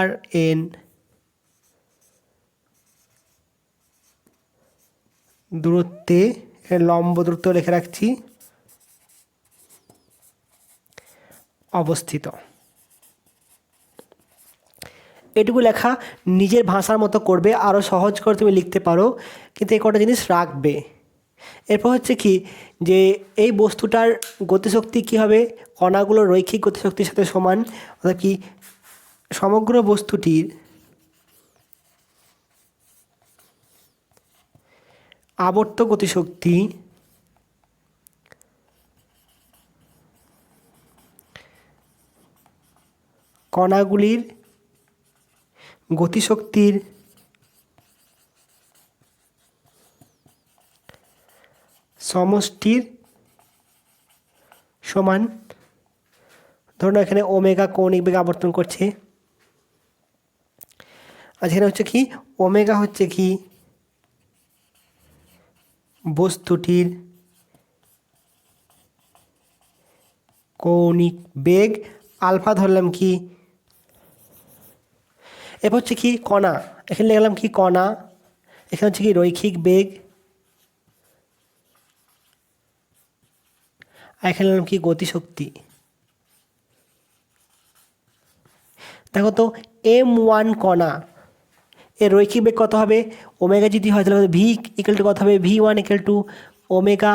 Rn দূরত্বে, লম্ব দূরত্ব লিখে রাখছি, অবস্থিত। এটুকু লেখা নিজের ভাষার মতো করবে, আরও সহজ করে তুমি লিখতে পারো, কিন্তু এই কটা জিনিস রাখবে। এরপর হচ্ছে কি যে এই বস্তুটার গতিশক্তি কী হবে, কণাগুলোর রৈখিক গতিশক্তির সাথে সমান, অর্থাৎ কি সমগ্র বস্তুটির আবর্ত গতিশক্তি কণাগুলির গতিশক্তির সমষ্টির সমান। ধরুন এখানে ওমেগা কৌণিক বেগে আবর্তন করছে, আর এখানে হচ্ছে কি ওমেগা হচ্ছে কি বস্তুটির কৌণিক বেগ, আলফা ধরলাম কি, এরপর হচ্ছে কি কণা, এখানে লিখলাম কি কণা, এখানে হচ্ছে কি রৈখিক বেগ, আর এখানে লিখলাম কি গতিশক্তি। দেখো তো M1 কণা এর রৈখিক বেগ কত হবে, ওমেগা যদি হয় তাহলে ভি ইকুয়াল টু কত হবে, V1 equal to omega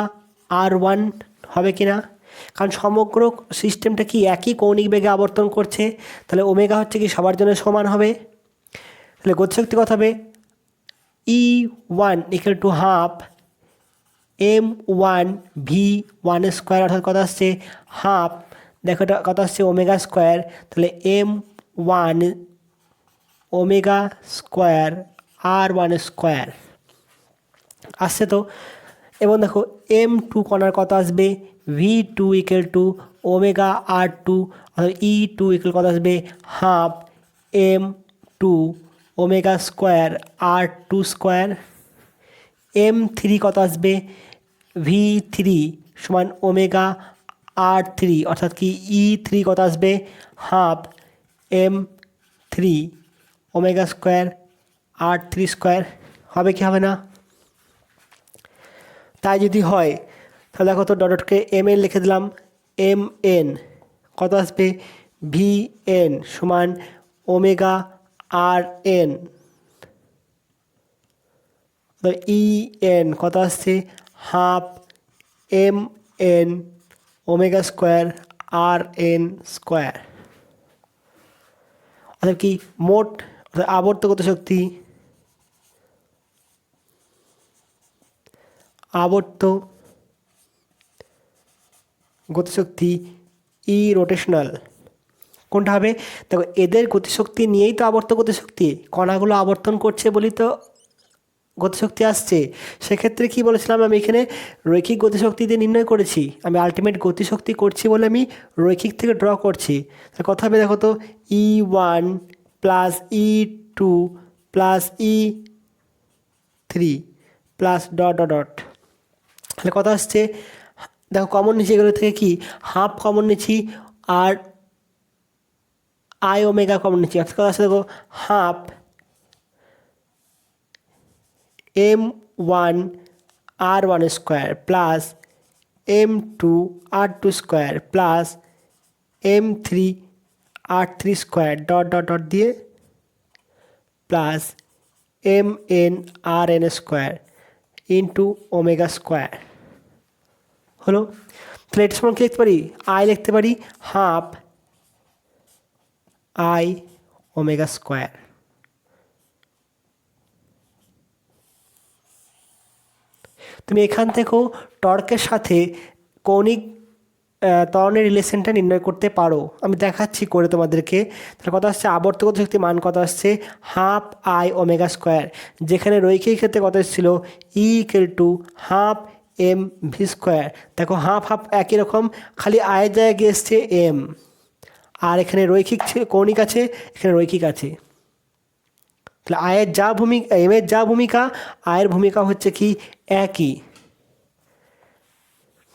R1 হবে কি না, কারণ সমগ্র সিস্টেমটা কি একই কৌণিক বেগে আবর্তন করছে, তাহলে ওমেগা হচ্ছে কি সবার জন্য সমান হবে। তাহলে গতিশক্তি কত হবে, E1 equal to half M1 V1 square, অর্থাৎ কত আসছে হাফ, দেখো এটা কত আসছে ওমেগা স্কোয়ার, তাহলে M1 omega square R1 square আসছে তো। এবং দেখো M2 কণার কত আসবে, V2 equal to omega R2, অর্থাৎ E2 ইকুয়াল কত আসবে half M2 omega square R2 square. M3 কত আসবে, V3 সমান ওমেগা R3, অর্থাৎ কি E3 কত আসবে half M3 omega square R3 square, হবে কি হবে না? তাই যদি হয় তাহলে দেখো তো ডটকে Mn লিখে দিলাম, Mn কত আসবে Vn সমান ওমেগা Rn, En কত আসছে হাফ Mn ওমেগা স্কোয়ার আর এন স্কোয়ার। অর্থাৎ কি মোট আবর্ত গতিশক্তি ই রোটেশনাল কোনটা হবে? দেখো এদের গতিশক্তি নিয়েই তো আবর্ত গতিশক্তি, কণাগুলো আবর্তন করছে বলি তো গতিশক্তি আসছে। সেক্ষেত্রে কি বলেছিলাম, আমি এখানে রৈখিক গতিশক্তি দিয়ে নির্ণয় করেছি, আমি আলটিমেট গতিশক্তি করছি বলে আমি রৈখিক থেকে ড্র করছি। তাহলে কথা হবে দেখো তো E1 plus E2 plus E3 plus dot dot dot. তাহলে কথা আসছে, দেখো কমন নিচ্ছি এগুলো থেকে কি হাফ কমন নিচ্ছি আর আই ওমেগা কমন নিচ্ছি। অর্থাৎ কথা আসছে দেখো half M1 R1 square plus M2 R2 square plus M3 R3 square dot dot dot দিয়ে plus MN RN square into omega square হলো। তাহলে এটার সমান কি লিখতে পারি? আই লিখতে পারি হাফ আই ওমেগা স্কোয়ার। তুমি এখান থেকেও টর্কের সাথে কৌণিক ত্বরণের রিলেশনটা নির্ণয় করতে পারো, আমি দেখাচ্ছি করে তোমাদেরকে। তাহলে কথা আসছে আবর্ত গতিশক্তি মান কত আসছে হাফ আই ওমেগা স্কোয়ার, যেখানে রৈখিক ক্ষেত্রে কত এসেছিল E half m v square. দেখো হাফ হাফ একই রকম, খালি আয়ের জায়গায় এসছে এম, আর এখানে রৈখিক কৌণিক আছে, এখানে রৈখিক আছে। তাহলে আয়ের যা ভূমিকা, এমের যা ভূমিকা, আয়ের ভূমিকা হচ্ছে কি একই।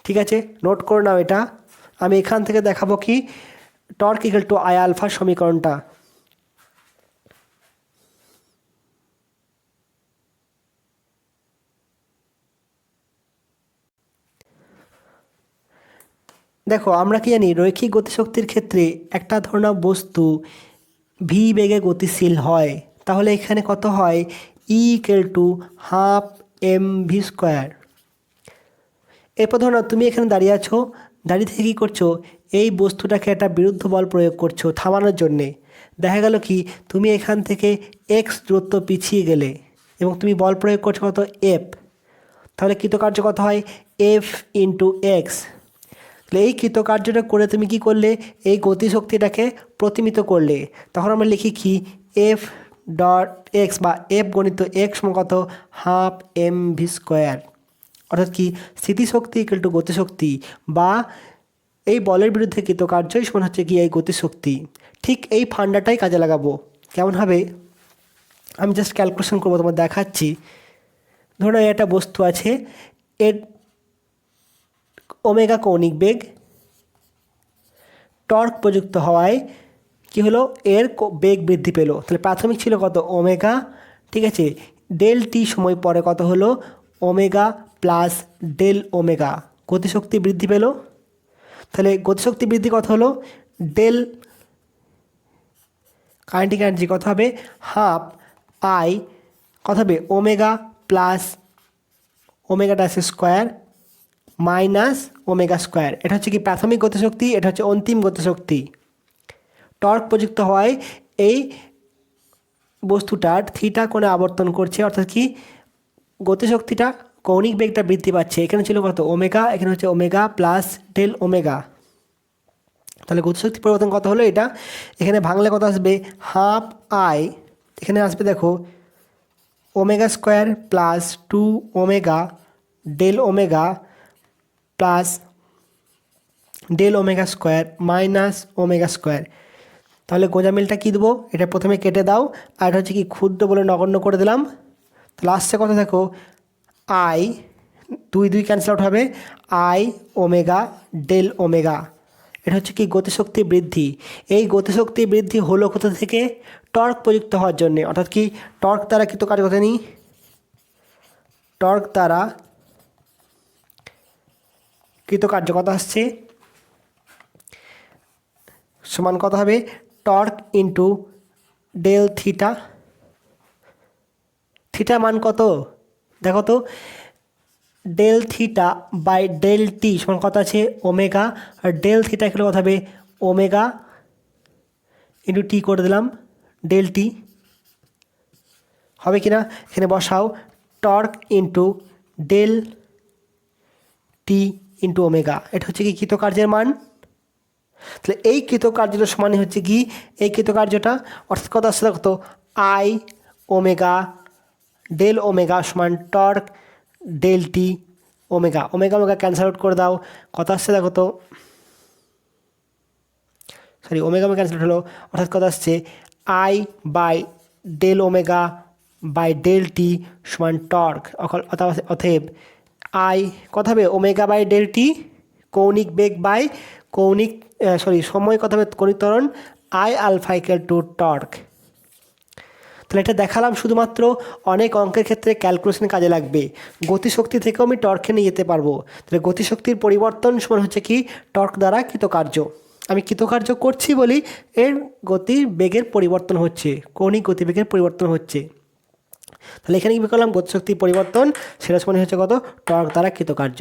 ঠিক আছে, নোট করে নাও এটা। আমি এখান থেকে দেখাবো কি torque equal to I alpha সমীকরণটা। দেখো আমরা কি জানি রৈখিক গতিশক্তির ক্ষেত্রে একটা ধরনের বস্তু ভি বেগে গতিশীল হয়, তাহলে এখানে কত হয় E half m v square. এরপর ধরো তুমি এখানে দাঁড়িয়ে আছো, দাঁড়িয়ে থেকে কী করছো, এই বস্তুটাকে একটা বিরুদ্ধ বল প্রয়োগ করছো থামানোর জন্যে। দেখা গেল কি তুমি এখান থেকে এক্স দূরত্ব পিছিয়ে গেলে এবং তুমি বল প্রয়োগ করছো কত এফ, তাহলে কৃতকার্য কত হয় এফ ইন্টু এক্স। তাহলে এই কৃতকার্যটা করে তুমি কি করলে, এই গতিশক্তিটাকে প্রতিমিত করলে। তখন আমরা লিখি কি এফ ডট এক্স বা এফ গণিত এক্স কত হাফ এম ভি স্কোয়ার। অর্থাৎ কি স্থিতিশক্তি ইকুয়াল টু গতিশক্তি বা এই বলের বিরুদ্ধে কৃতকার্যই সমান হচ্ছে কি এই গতিশক্তি। ঠিক এই ফান্ডাটাই কাজে লাগাবো। কেমন হবে আমি জাস্ট ক্যালকুলেশন করবো, তোমার দেখাচ্ছি। ধরো একটা বস্তু আছে, এর ওমেগা কৌণিক বেগ, টর্ক প্রযুক্ত হওয়ায় কি হলো এর বেগ বৃদ্ধি পেল। তাহলে প্রাথমিক ছিল কত ওমেগা, ঠিক আছে, ডেল টি সময় পরে কত হলো ওমেগা প্লাস ডেল ওমেগা, গতিশক্তি বৃদ্ধি পেল। তাহলে গতিশক্তি বৃদ্ধি কত হলো ডেল কাইনেটিক এনার্জি কত হবে হাফ আই কত হবে omega plus omega dash square minus omega square. এটা হচ্ছে কি প্রাথমিক গতিশক্তি, এটা হচ্ছে অন্তিম গতিশক্তি। টর্ক প্রযুক্ত হওয়ায় এই বস্তুটার থিটা কোণে আবর্তন করছে, অর্থাৎ কি গতিশক্তিটা কৌণিক বেগটা বৃদ্ধি পাচ্ছে। এখানে ছিল কত ওমেগা, এখানে হচ্ছে ওমেগা প্লাস ডেল ওমেগা। তাহলে গতিশক্তি পরিবর্তন কত হলো এটা, এখানে ভাঙলে কত আসবে হাফ আই, এখানে আসবে দেখো omega square plus two omega del omega plus del omega square minus omega square. তাহলে গোজামিলটা কী দেবো, এটা প্রথমে কেটে দাও, আর এটা হচ্ছে কি ক্ষুদ্র বলে নগণ্য করে দিলাম। তাহলে আসছে কথা দেখো আই, দুই দুই ক্যান্সেল আউট হবে, আই ওমেগা ডেল ওমেগা। এটা হচ্ছে কি গতিশক্তি বৃদ্ধি। এই গতিশক্তি বৃদ্ধি হলো কোথা থেকে, টর্ক প্রযুক্ত হওয়ার জন্যে। অর্থাৎ কি টর্ক দ্বারা কৃতকার্য কথা নিই, টর্ক দ্বারা কৃতকার্য কত আসছে সমান কত হবে torque into del theta. Theta মান কত দেখো তো, del theta by del t সমান কত আছে ওমেগা, আর ডেল থিটা এখানে কত হবে ওমেগা ইন্টু টি করে দিলাম ডেল টি, হবে কি না? এখানে বসাও torque into del t into omega, এটা হচ্ছে কি কৃতকার্যের মান। তাহলে এই কৃতকার্যটা সমানই হচ্ছে কি এই কৃতকার্যটা, অর্থাৎ কত আসছে কত আই ওমেগা ডেল ওমেগা সমান torque del t omega, omega omega cancel out করে দাও, কত আসছে দেখো তো, সরি ওমেগা ওমেগা ক্যান্সেল হলো, অর্থাৎ কত আসছে I by del omega by del t সমান টর্ক, অতএব আই কত হবে ওমেগা বাই ডেল টি কৌণিক বেগ বাই কৌণিক সময় কত হবে কৌণিক ত্বরণ I alpha equal to torque. তাহলে এটা দেখালাম শুধুমাত্র, অনেক অঙ্কের ক্ষেত্রে ক্যালকুলেশন কাজে লাগবে, গতিশক্তি থেকেও আমি টর্কে নিয়ে যেতে পারবো। তাহলে গতিশক্তির পরিবর্তন সমান হচ্ছে কি টর্ক দ্বারা কৃতকার্য, আমি কৃতকার্য করছি বলি এর গতির বেগের পরিবর্তন হচ্ছে, কৌণিক গতিবেগের পরিবর্তন হচ্ছে। তাহলে এখানে কী করলাম গতিশক্তির পরিবর্তন, সেটা সমান হচ্ছে কত টর্ক দ্বারা কৃতকার্য।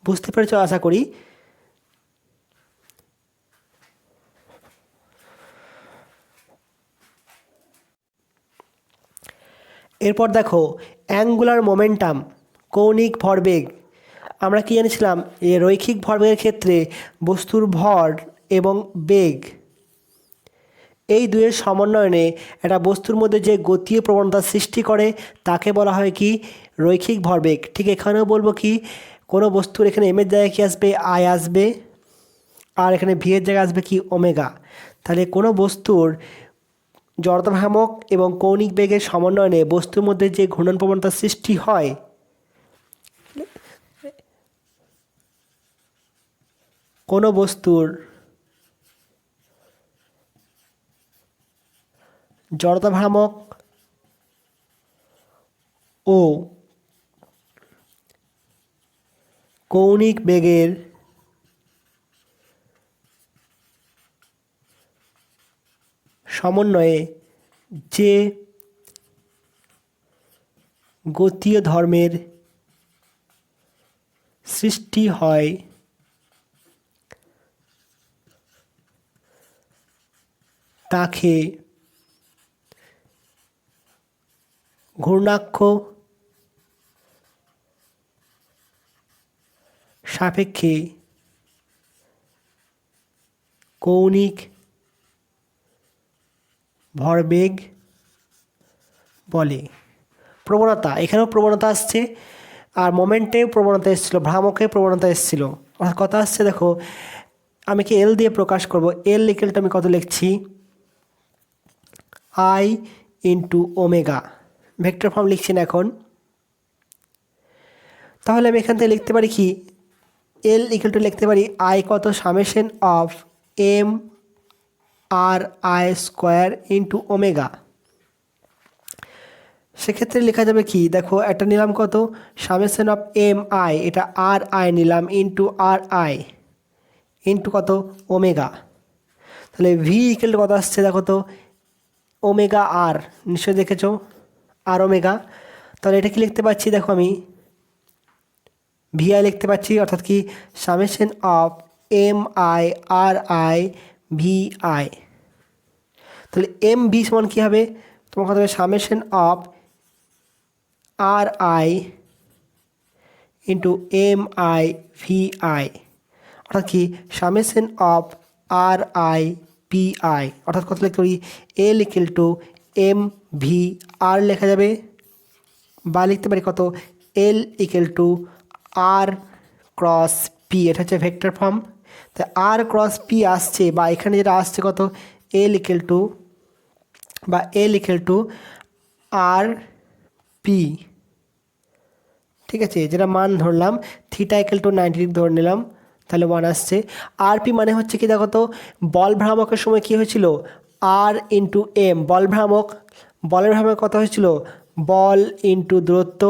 বুঝতে পেরেছ আশা করি। এরপর দেখো অ্যাঙ্গুলার মোমেন্টাম কৌণিক ভরবেগ, আমরা কি জানিছিলাম এই রৈখিক ভরবেগের ক্ষেত্রে বস্তুর ভর এবং বেগ এই দুয়ের সমন্বয়ে একটা বস্তুর মধ্যে যে গতীয় প্রবণতা সৃষ্টি করে তাকে বলা হয় কি রৈখিক ভরবেগ। ঠিক এখানেও বলবো কি কোনো বস্তুর এখানে এম এর জায়গায় কি আসবে আই আসবে, আর এখানে ভি এর জায়গায় আসবে কি ওমেগা। তাহলে কোনো বস্তুর জড়তা ভ্রামক এবং কৌণিক বেগের সমন্বয়ে বস্তুর মধ্যে যে ঘূর্ণন প্রবণতা সৃষ্টি হয় কোনো বস্তুর জড়তা ভ্রামক ও কৌণিক বেগের সমন্বয়ে যে গতীয় ধর্মের সৃষ্টি হয় তাকে ঘূর্ণাক্ষ সাপেক্ষে কৌণিক ভরবেগ বলে। প্রবণতা, এখানেও প্রবণতা আসছে, আর মোমেন্টেও প্রবণতা এসেছিলো, ভ্রামকের প্রবণতা এসেছিলো, অর্থাৎ কথা আসছে দেখো আমি কি এল দিয়ে প্রকাশ করব, এল ইকুয়ালটা আমি কত লিখছি I into omega, vector form লিখছি না এখন। তাহলে আমি এখান থেকে লিখতে পারি কি এল ইকুয়াল টু লিখতে পারি আই কত summation of m r i square into omega. সেক্ষেত্রে লেখা যাবে কি দেখো একটা নিলাম কত সামেশন অফ এম আই, এটা আর আই নিলাম ইন্টু আর আই ইন্টু কত ওমেগা। তাহলে ভি ইকুয়াল কত আসছে দেখো তো ওমেগা আর, নিশ্চয়ই দেখেছো আর ওমেগা। তাহলে এটা কি লিখতে পাচ্ছি দেখো আমি ভি আই লিখতে পাচ্ছি, অর্থাৎ কি summation of M I R I V I. তাহলে এম ভি সমান কী হবে তোমার কথা হবে summation of R I into M I V I, অর্থাৎ কি summation of R I P I, অর্থাৎ কত লিখতে পারি L equal to M V R লেখা যাবে, বা লিখতে পারি কত L equal to R cross P, এটা হচ্ছে ভেক্টর ফর্ম। তাই আর ক্রস পি আসছে, বা এখানে যেটা আসছে কত এল ইকুয়াল টু বা এল ইকুয়াল টু আর পি, ঠিক আছে, যেটা মান ধরলাম থিটা ইকুয়াল টু 90 ডিগ্রি ধরে নিলাম, তাহলে 1 আসছে। আর পি মানে হচ্ছে কি দেখো তো বল ভ্রামকের সময় কী হয়েছিল আর ইন্টু এম, বলের ভ্রামক কত হয়েছিল বল ইন্টু দূরত্ব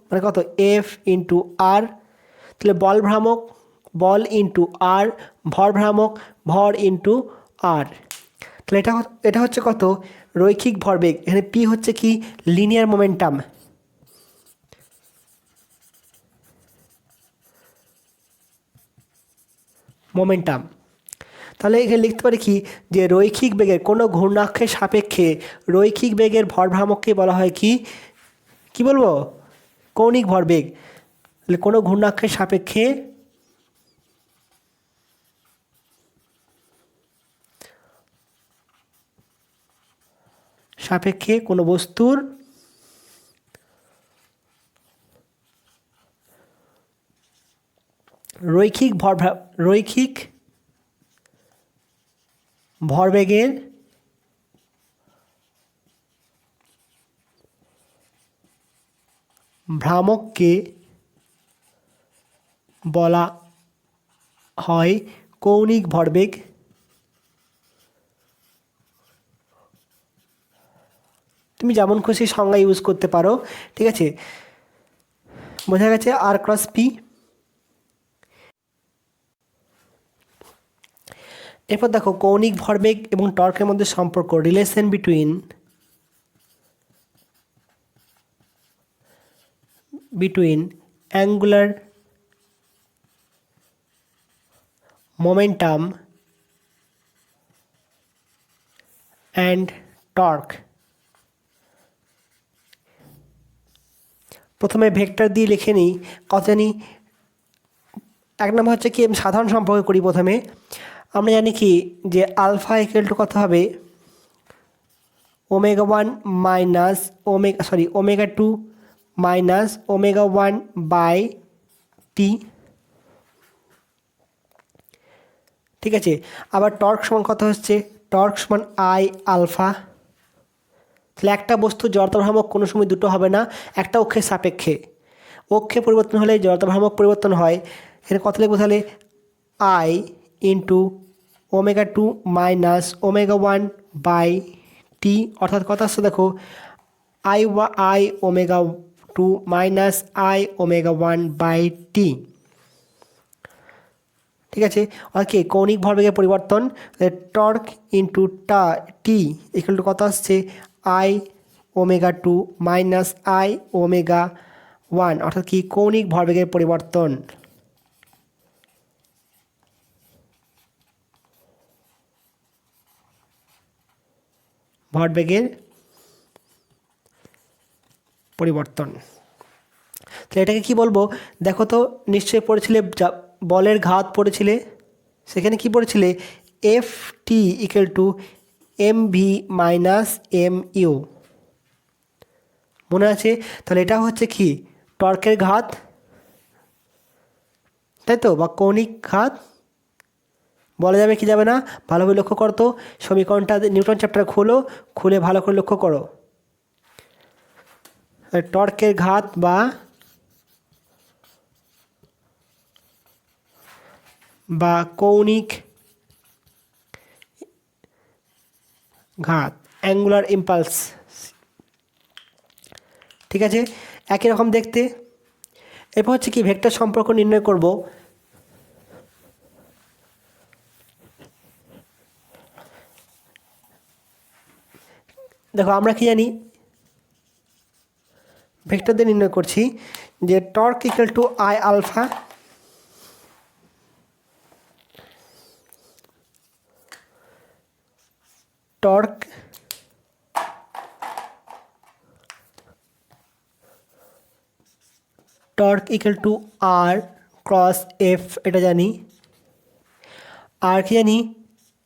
মানে কত এফ ইন্টু আর। তাহলে বল ভ্রামক বল ইন্টু আর, ভর ভ্রামক ভর ইন্টু আর। তাহলে এটা হচ্ছে কত, রৈখিক ভরবেগ। এখানে পি হচ্ছে কি, লিনিয়ার মোমেন্টাম। তাহলে এখানে লিখতে পারি কি, যে রৈখিক বেগের কোনো ঘূর্ণাক্ষের সাপেক্ষে রৈখিক বেগের ভরভ্রামককে বলা হয় কি, কি বলবো, কৌণিক ভরবেগ। তাহলে কোনো ঘূর্ণাক্ষের সাপেক্ষে কোনো বস্তুর রৈখিক ভরবেগের ভ্রামককে বলা হয় কৌণিক ভরবেগ। তুমি যেমন খুশি সংজ্ঞা ইউজ করতে পারো, ঠিক আছে, বোঝা গেছে। আর ক্রস পি। এরপর দেখো কৌণিক ভরবেগ এবং টর্কের মধ্যে সম্পর্ক, relation between angular momentum and torque. প্রথমে ভেক্টর দিয়ে লিখে নিই, কত জানি। এক নম্বর হচ্ছে কি, আমি সাধারণ সম্পর্ক করি প্রথমে। আমরা জানি কি, যে আলফা ইকুয়াল টু কত হবে, omega 1 minus omega 2 minus omega 1 by T. ঠিক আছে। আবার টর্ক সমান কত হচ্ছে, টর্ক সমান আই আলফা। তাহলে একটা বস্তুর জড়তা ভ্রামক কোনো সময় দুটো হবে না, একটা অক্ষের সাপেক্ষে। অক্ষে পরিবর্তন হলে জড়তা ভ্রামক পরিবর্তন হয়। এখানে কত লিখবো তাহলে, I into omega 2 minus omega 1 by T, অর্থাৎ কত আসছে দেখো, I omega 2 minus I omega 1 by T. ঠিক আছে। আর কি, কৌণিক ভরবেগের পরিবর্তন, torque into T equal to কত আসছে, I omega 2 minus I omega 1, অর্থাৎ কি, কৌণিক ভরবেগের পরিবর্তন। ভরবেগের পরিবর্তন। তাহলে এটাকে কি বলবো, দেখো তো, নিশ্চয়ই পড়েছিলে, বলের ঘাত পড়েছিলে, সেখানে কি পড়েছিলে, F T equal to M V minus M U, মনে আছে? তাহলে এটা হচ্ছে কি, টর্কের ঘাত, তাই তো, বা কৌণিক ঘাত বলা যাবে কি যাবে না, ভালোভাবে লক্ষ্য করতো। সমীকরণটা নিউটন চ্যাপ্টার খুলে ভালো করে লক্ষ্য করো। টর্কের ঘাত বা কৌণিক ঘাত, অ্যাঙ্গুলার ইম্পালস। ঠিক আছে, একই রকম দেখতে। এরপর হচ্ছে কি, ভেক্টর সম্পর্ক নির্ণয় করব। দেখো আমরা কি জানি, ভেক্টর দিয়ে নির্ণয় করছি যে torque equal to I alpha, torque equal to R cross f, এটা জানি। আর কি জানি,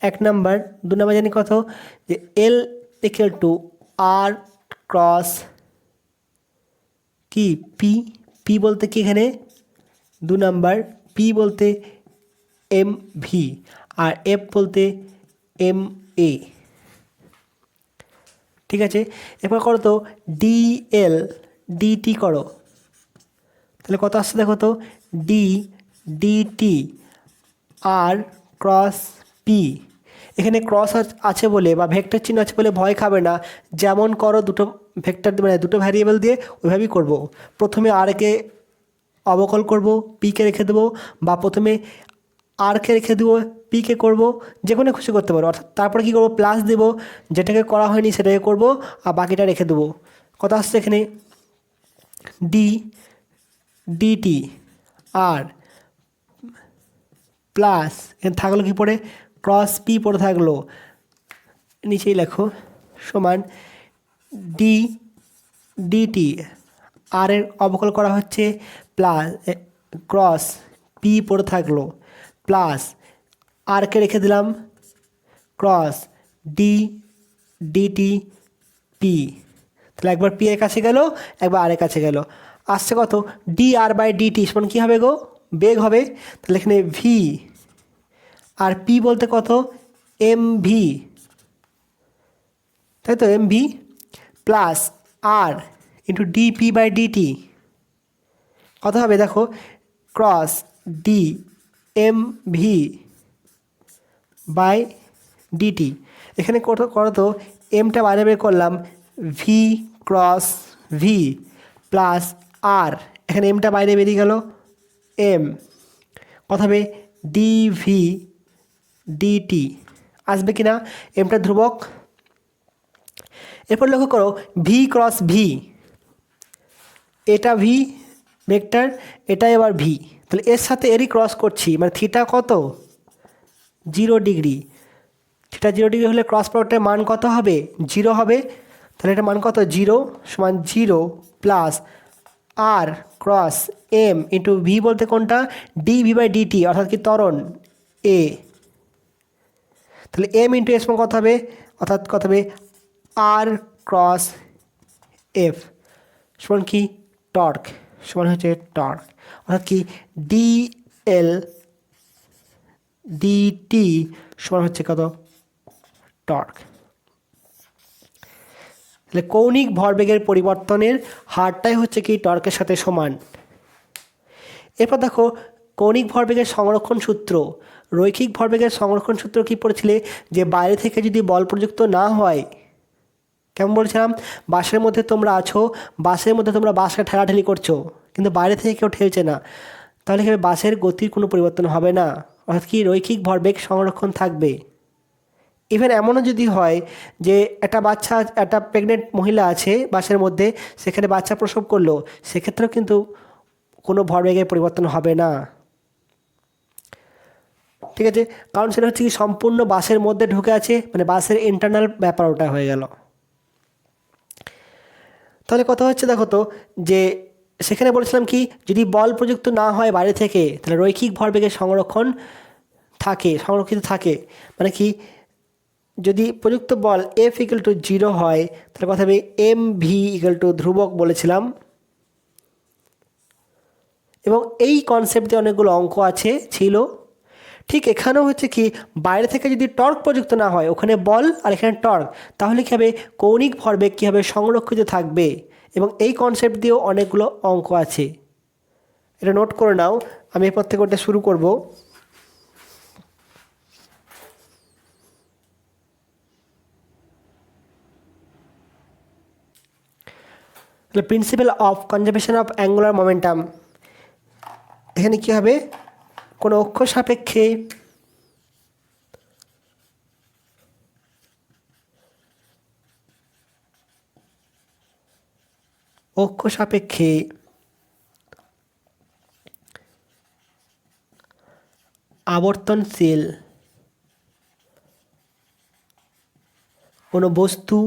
1 নাম্বার। 2 নাম্বার জানি কত, যে এল ইকুয়াল টু আর ক্রস কি পি বলতে কি, এখানে 2 নাম্বার, পি বলতে এম ভি আর এফ বলতে এম এ। ঠিক আছে। এরপর করো তো ডিএল ডিটি করো, তাহলে কত আসছে দেখো তো, ডিটি আর ক্রস পি। এখানে ক্রস আছে বলে বা ভেক্টর চিহ্ন আছে বলে ভয় খাবে না, যেমন করো দুটো ভেক্টর মানে দুটো ভ্যারিয়েবল দিয়ে ওইভাবেই করব। প্রথমে আর কে অবকল করব, পিকে রেখে দেবো, বা প্রথমে আরকে রেখে দেবো, পিকে করব, যে কোনো খুশি করতে পারো। অর্থাৎ তারপরে কী করবো, প্লাস দেবো, যেটাকে করা হয়নি সেটাকে করব, আর বাকিটা রেখে দেবো। কথা আসছে এখানে ডি ডিটি আর প্লাস এখানে থাকলো কি পড়ে, ক্রস পি পড়ে থাকলো, নিচেই লেখো সমান ডি ডিটি, আর এর অবকল করা হচ্ছে প্লাস ক্রস পি পড়ে থাকলো প্লাস আরকে রেখে দিলাম ক্রস ডি ডিটি পি। তাহলে একবার পি এর কাছে গেল, একবার আর এর কাছে গেল, আসছে কত, ডি আর বাই ডিটি সমান কী হবে গো, বেগ হবে। তাহলে এখানে ভি আর পি বলতে কত, এম ভি, তাই তো, m v plus r into dp by dt কত হবে দেখো, cross d m v by dt. এখানে কত করো তো, এমটা বাইরে বের করলাম, v cross v plus r, এখানে এমটা বাইরে বেরিয়ে গেল, এম কত হবে, ডিভি ডিটি আসবে কি না, এমটা ধ্রুবক। এরপর লক্ষ্য করো ভি ক্রস ভি, এটা ভি ভেক্টর, এটা এবার ভি, তাহলে এর সাথে এরই ক্রস করছি, মানে থিটা কত, 0 ডিগ্রি। থিটা 0 ডিগ্রি হলে ক্রস প্রোডাক্টের মান কত হবে, 0 হবে। তাহলে এটা মান কত, 0 সমান 0 প্লাস আর ক্রস এম ইন্টু ভি বলতে কোনটা, ডি ভি বাই ডিটি অর্থাৎ কি ত্বরণ এ। তাহলে এম ইন্টু এস কত হবে, অর্থাৎ কত হবে আর ক্রস এফ সমান কি টর্ক, সমান হচ্ছে টর্ক, অর্থাৎ কি ডি এল ডিটি সমান হচ্ছে কত, টর্ক। তাহলে কৌণিক ভরবেগের পরিবর্তনের হারটাই হচ্ছে কি টর্কের সাথে সমান। এরপর দেখো কৌণিক ভরবেগের সংরক্ষণ সূত্র, রৈখিক ভরবেগের সংরক্ষণ সূত্র কি পড়েছিলে, যে বাইরে থেকে যদি বল প্রযুক্ত না হয়, কেমন বলছিলাম, বাসের মধ্যে তোমরা আছো, বাসের মধ্যে তোমরা বাসকে ঠেলাঠেলি করছো, কিন্তু বাইরে থেকে কেউ ঠেলছে না, তাহলে কি বাসের গতির কোনো পরিবর্তন হবে না, অর্থাৎ কি রৈখিক ভরবেগ সংরক্ষণ থাকবে। ইভেন এমনও যদি হয় যে একটা বাচ্চা, একটা প্রেগনেন্ট মহিলা আছে বাসের মধ্যে, সেখানে বাচ্চা প্রসব করলো, সেক্ষেত্রেও কিন্তু কোনো ভরবেগের পরিবর্তন হবে না, ঠিক আছে, কারণ সেটা হচ্ছে কি সম্পূর্ণ বাসের মধ্যে ঢুকে আছে, মানে বাসের ইন্টারনাল ব্যাপার ওটা হয়ে গেল। তাহলে কথা হচ্ছে দেখো তো, যে সেখানে বলেছিলাম কি, যদি বল প্রযুক্ত না হয় বাইরে থেকে, তাহলে রৈখিক ভরবেগের সংরক্ষণ থাকে, সংরক্ষিত থাকে, মানে কি, যদি প্রযুক্ত বল এফ ইকুয়াল টু 0 হয়, তাহলে কথা হবে এম ভি ইকুয়াল টু ধ্রুবক বলেছিলাম। এবং এই কনসেপ্টে অনেকগুলো অঙ্ক আছে ছিল, ঠিক এখানেও হচ্ছে কি, বাইরে থেকে যদি টর্ক প্রযুক্ত না হয়, ওখানে বল আর এখানে টর্ক, তাহলে কী হবে, কৌণিক ভরবেগ কীভাবে সংরক্ষিত থাকবে, এবং এই কনসেপ্ট দিয়েও অনেকগুলো অঙ্ক আছে, এটা নোট করে নাও। আমি এরপর থেকে ওটা শুরু করব। তাহলে principal of conservation of angular momentum, এখানে কী হবে, কোনো অক্ষ সাপেক্ষে আবর্তনশীল কোনো বস্তু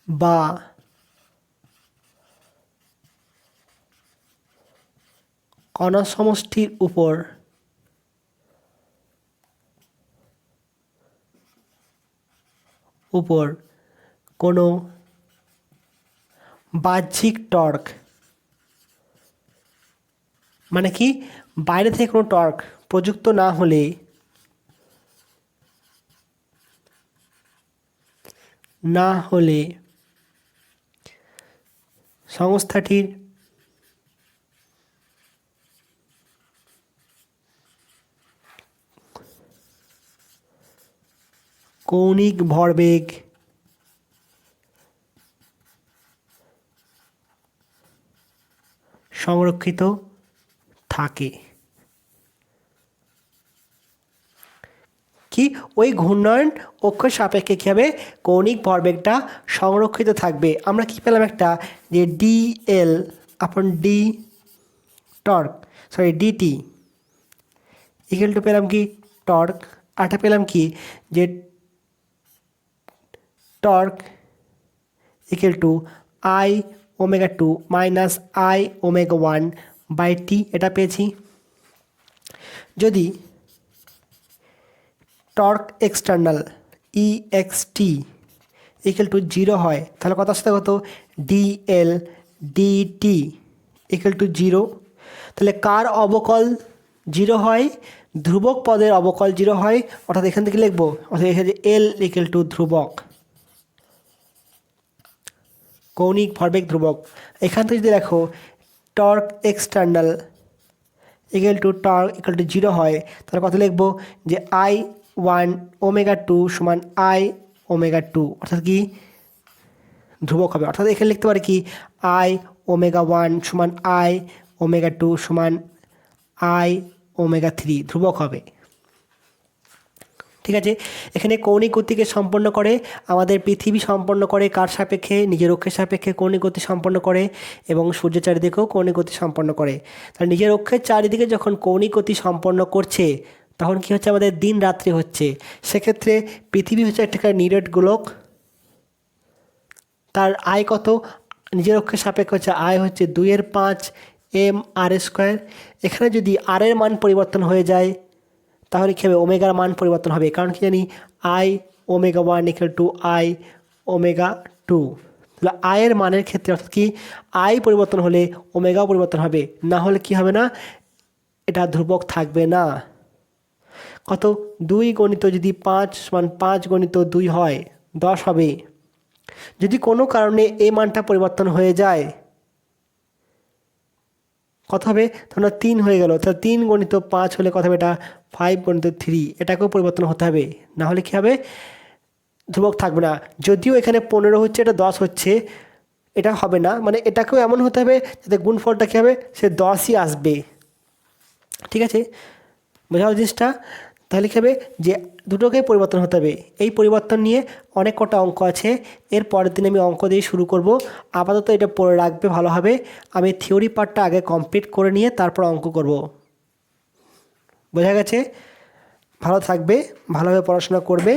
বা কণা সমষ্টির উপর কোনো বাহ্যিক টর্ক, মানে কি, বাইরে থেকে কোনো টর্ক প্রযুক্ত না হলে সংস্থাটির কৌণিক ভরবেগ সংরক্ষিত থাকে। কি ওই ঘূর্ণয়ন অক্ষের সাপেক্ষে কী হবে কৌণিক ভরবেগটা সংরক্ষিত থাকবে। আমরা কি পেলাম একটা যে DL upon D torque DT equal to পেলাম কি টর্ক, আরটা পেলাম কি যে torque equal to I omega 2 minus I omega 1 by T, এটা পেয়েছি। যদি torque external E X T equal to 0 হয় তাহলে কত আসতে কত ডিএল ডিটি ইকুয়াল টু 0। তাহলে কার অবকল 0 হয়, ধ্রুবক পদের অবকল 0 হয়, অর্থাৎ এখান থেকে লিখবো অর্থাৎ এখানে এল ইকুয়াল টু ধ্রুবক, কৌণিক ভরবেগ ধ্রুবক। এখান থেকে যদি দেখো torque external equal to torque equal to 0 হয় তাহলে কত লিখবো যে আই 1 ওমেগা 2 সমান আই ওমেগা 2, অর্থাৎ কি ধ্রুবক হবে। অর্থাৎ এখানে লিখতে পারি কি আই ওমেগা 1 সমান আই ওমেগা 2 সমান আই ওমেগা 3 ধ্রুবক হবে। ঠিক আছে, এখানে কৌণিক গতিকে সম্পন্ন করে আমাদের পৃথিবী সম্পন্ন করে কার সাপেক্ষে, নিজের অক্ষের সাপেক্ষে কৌণিক গতি সম্পন্ন করে এবং সূর্যের চারিদিকেও কৌণিক গতি সম্পন্ন করে। তাহলে নিজের অক্ষের চারিদিকে যখন কৌণিক গতি সম্পন্ন করছে তখন কি হচ্ছে আমাদের দিন রাত্রি হচ্ছে। সেক্ষেত্রে পৃথিবী হচ্ছে একটা নিরেট গোলক, তার আয় কত নিজের অক্ষের সাপেক্ষে হচ্ছে আয় হচ্ছে 2/5 এম আর স্কোয়ার। এখানে যদি আর এর মান পরিবর্তন হয়ে যায় তাহলে কী হবে ওমেগার মান পরিবর্তন হবে, কারণ কি জানি I omega 1 equal to I omega 2। তাহলে আয়ের মানের ক্ষেত্রে অর্থাৎ কি আই পরিবর্তন হলে ওমেগাও পরিবর্তন হবে, না হলে কি হবে না এটা ধ্রুবক থাকবে না। কত 2 গণিত যদি 5 সমান 5 গণিত 2 হয় 10 হবে। যদি কোনো কারণে এই মানটা পরিবর্তন হয়ে যায় কত হবে, তোমরা 3 হয়ে গেল, তাহলে 3 গণিত 5 হলে কত হবে এটা 5 গণিত 3, এটাকেও পরিবর্তন হতে হবে, না হলে কী হবে ধ্রুবক থাকবে না। যদিও এখানে 15 হচ্ছে এটা 10 হচ্ছে, এটা হবে না, মানে এটাকেও এমন হতে হবে যাতে গুণফলটা কী হবে সে 10ই আসবে। ঠিক আছে, বোঝা জিনিসটা। তাহলে কী হবে যে দুটোকেই পরিবর্তন হতে হবে। এই পরিবর্তন নিয়ে অনেক কটা অঙ্ক আছে, এর পরের দিন আমি অঙ্ক দিয়ে শুরু করব। আপাতত এটা পড়ে রাখবে ভালোভাবে, আমি থিওরি পার্টটা আগে কমপ্লিট করে নিয়ে তারপর অঙ্ক করব। বোঝা গেছে? ভালো থাকবে, ভালোভাবে পড়াশোনা করবে।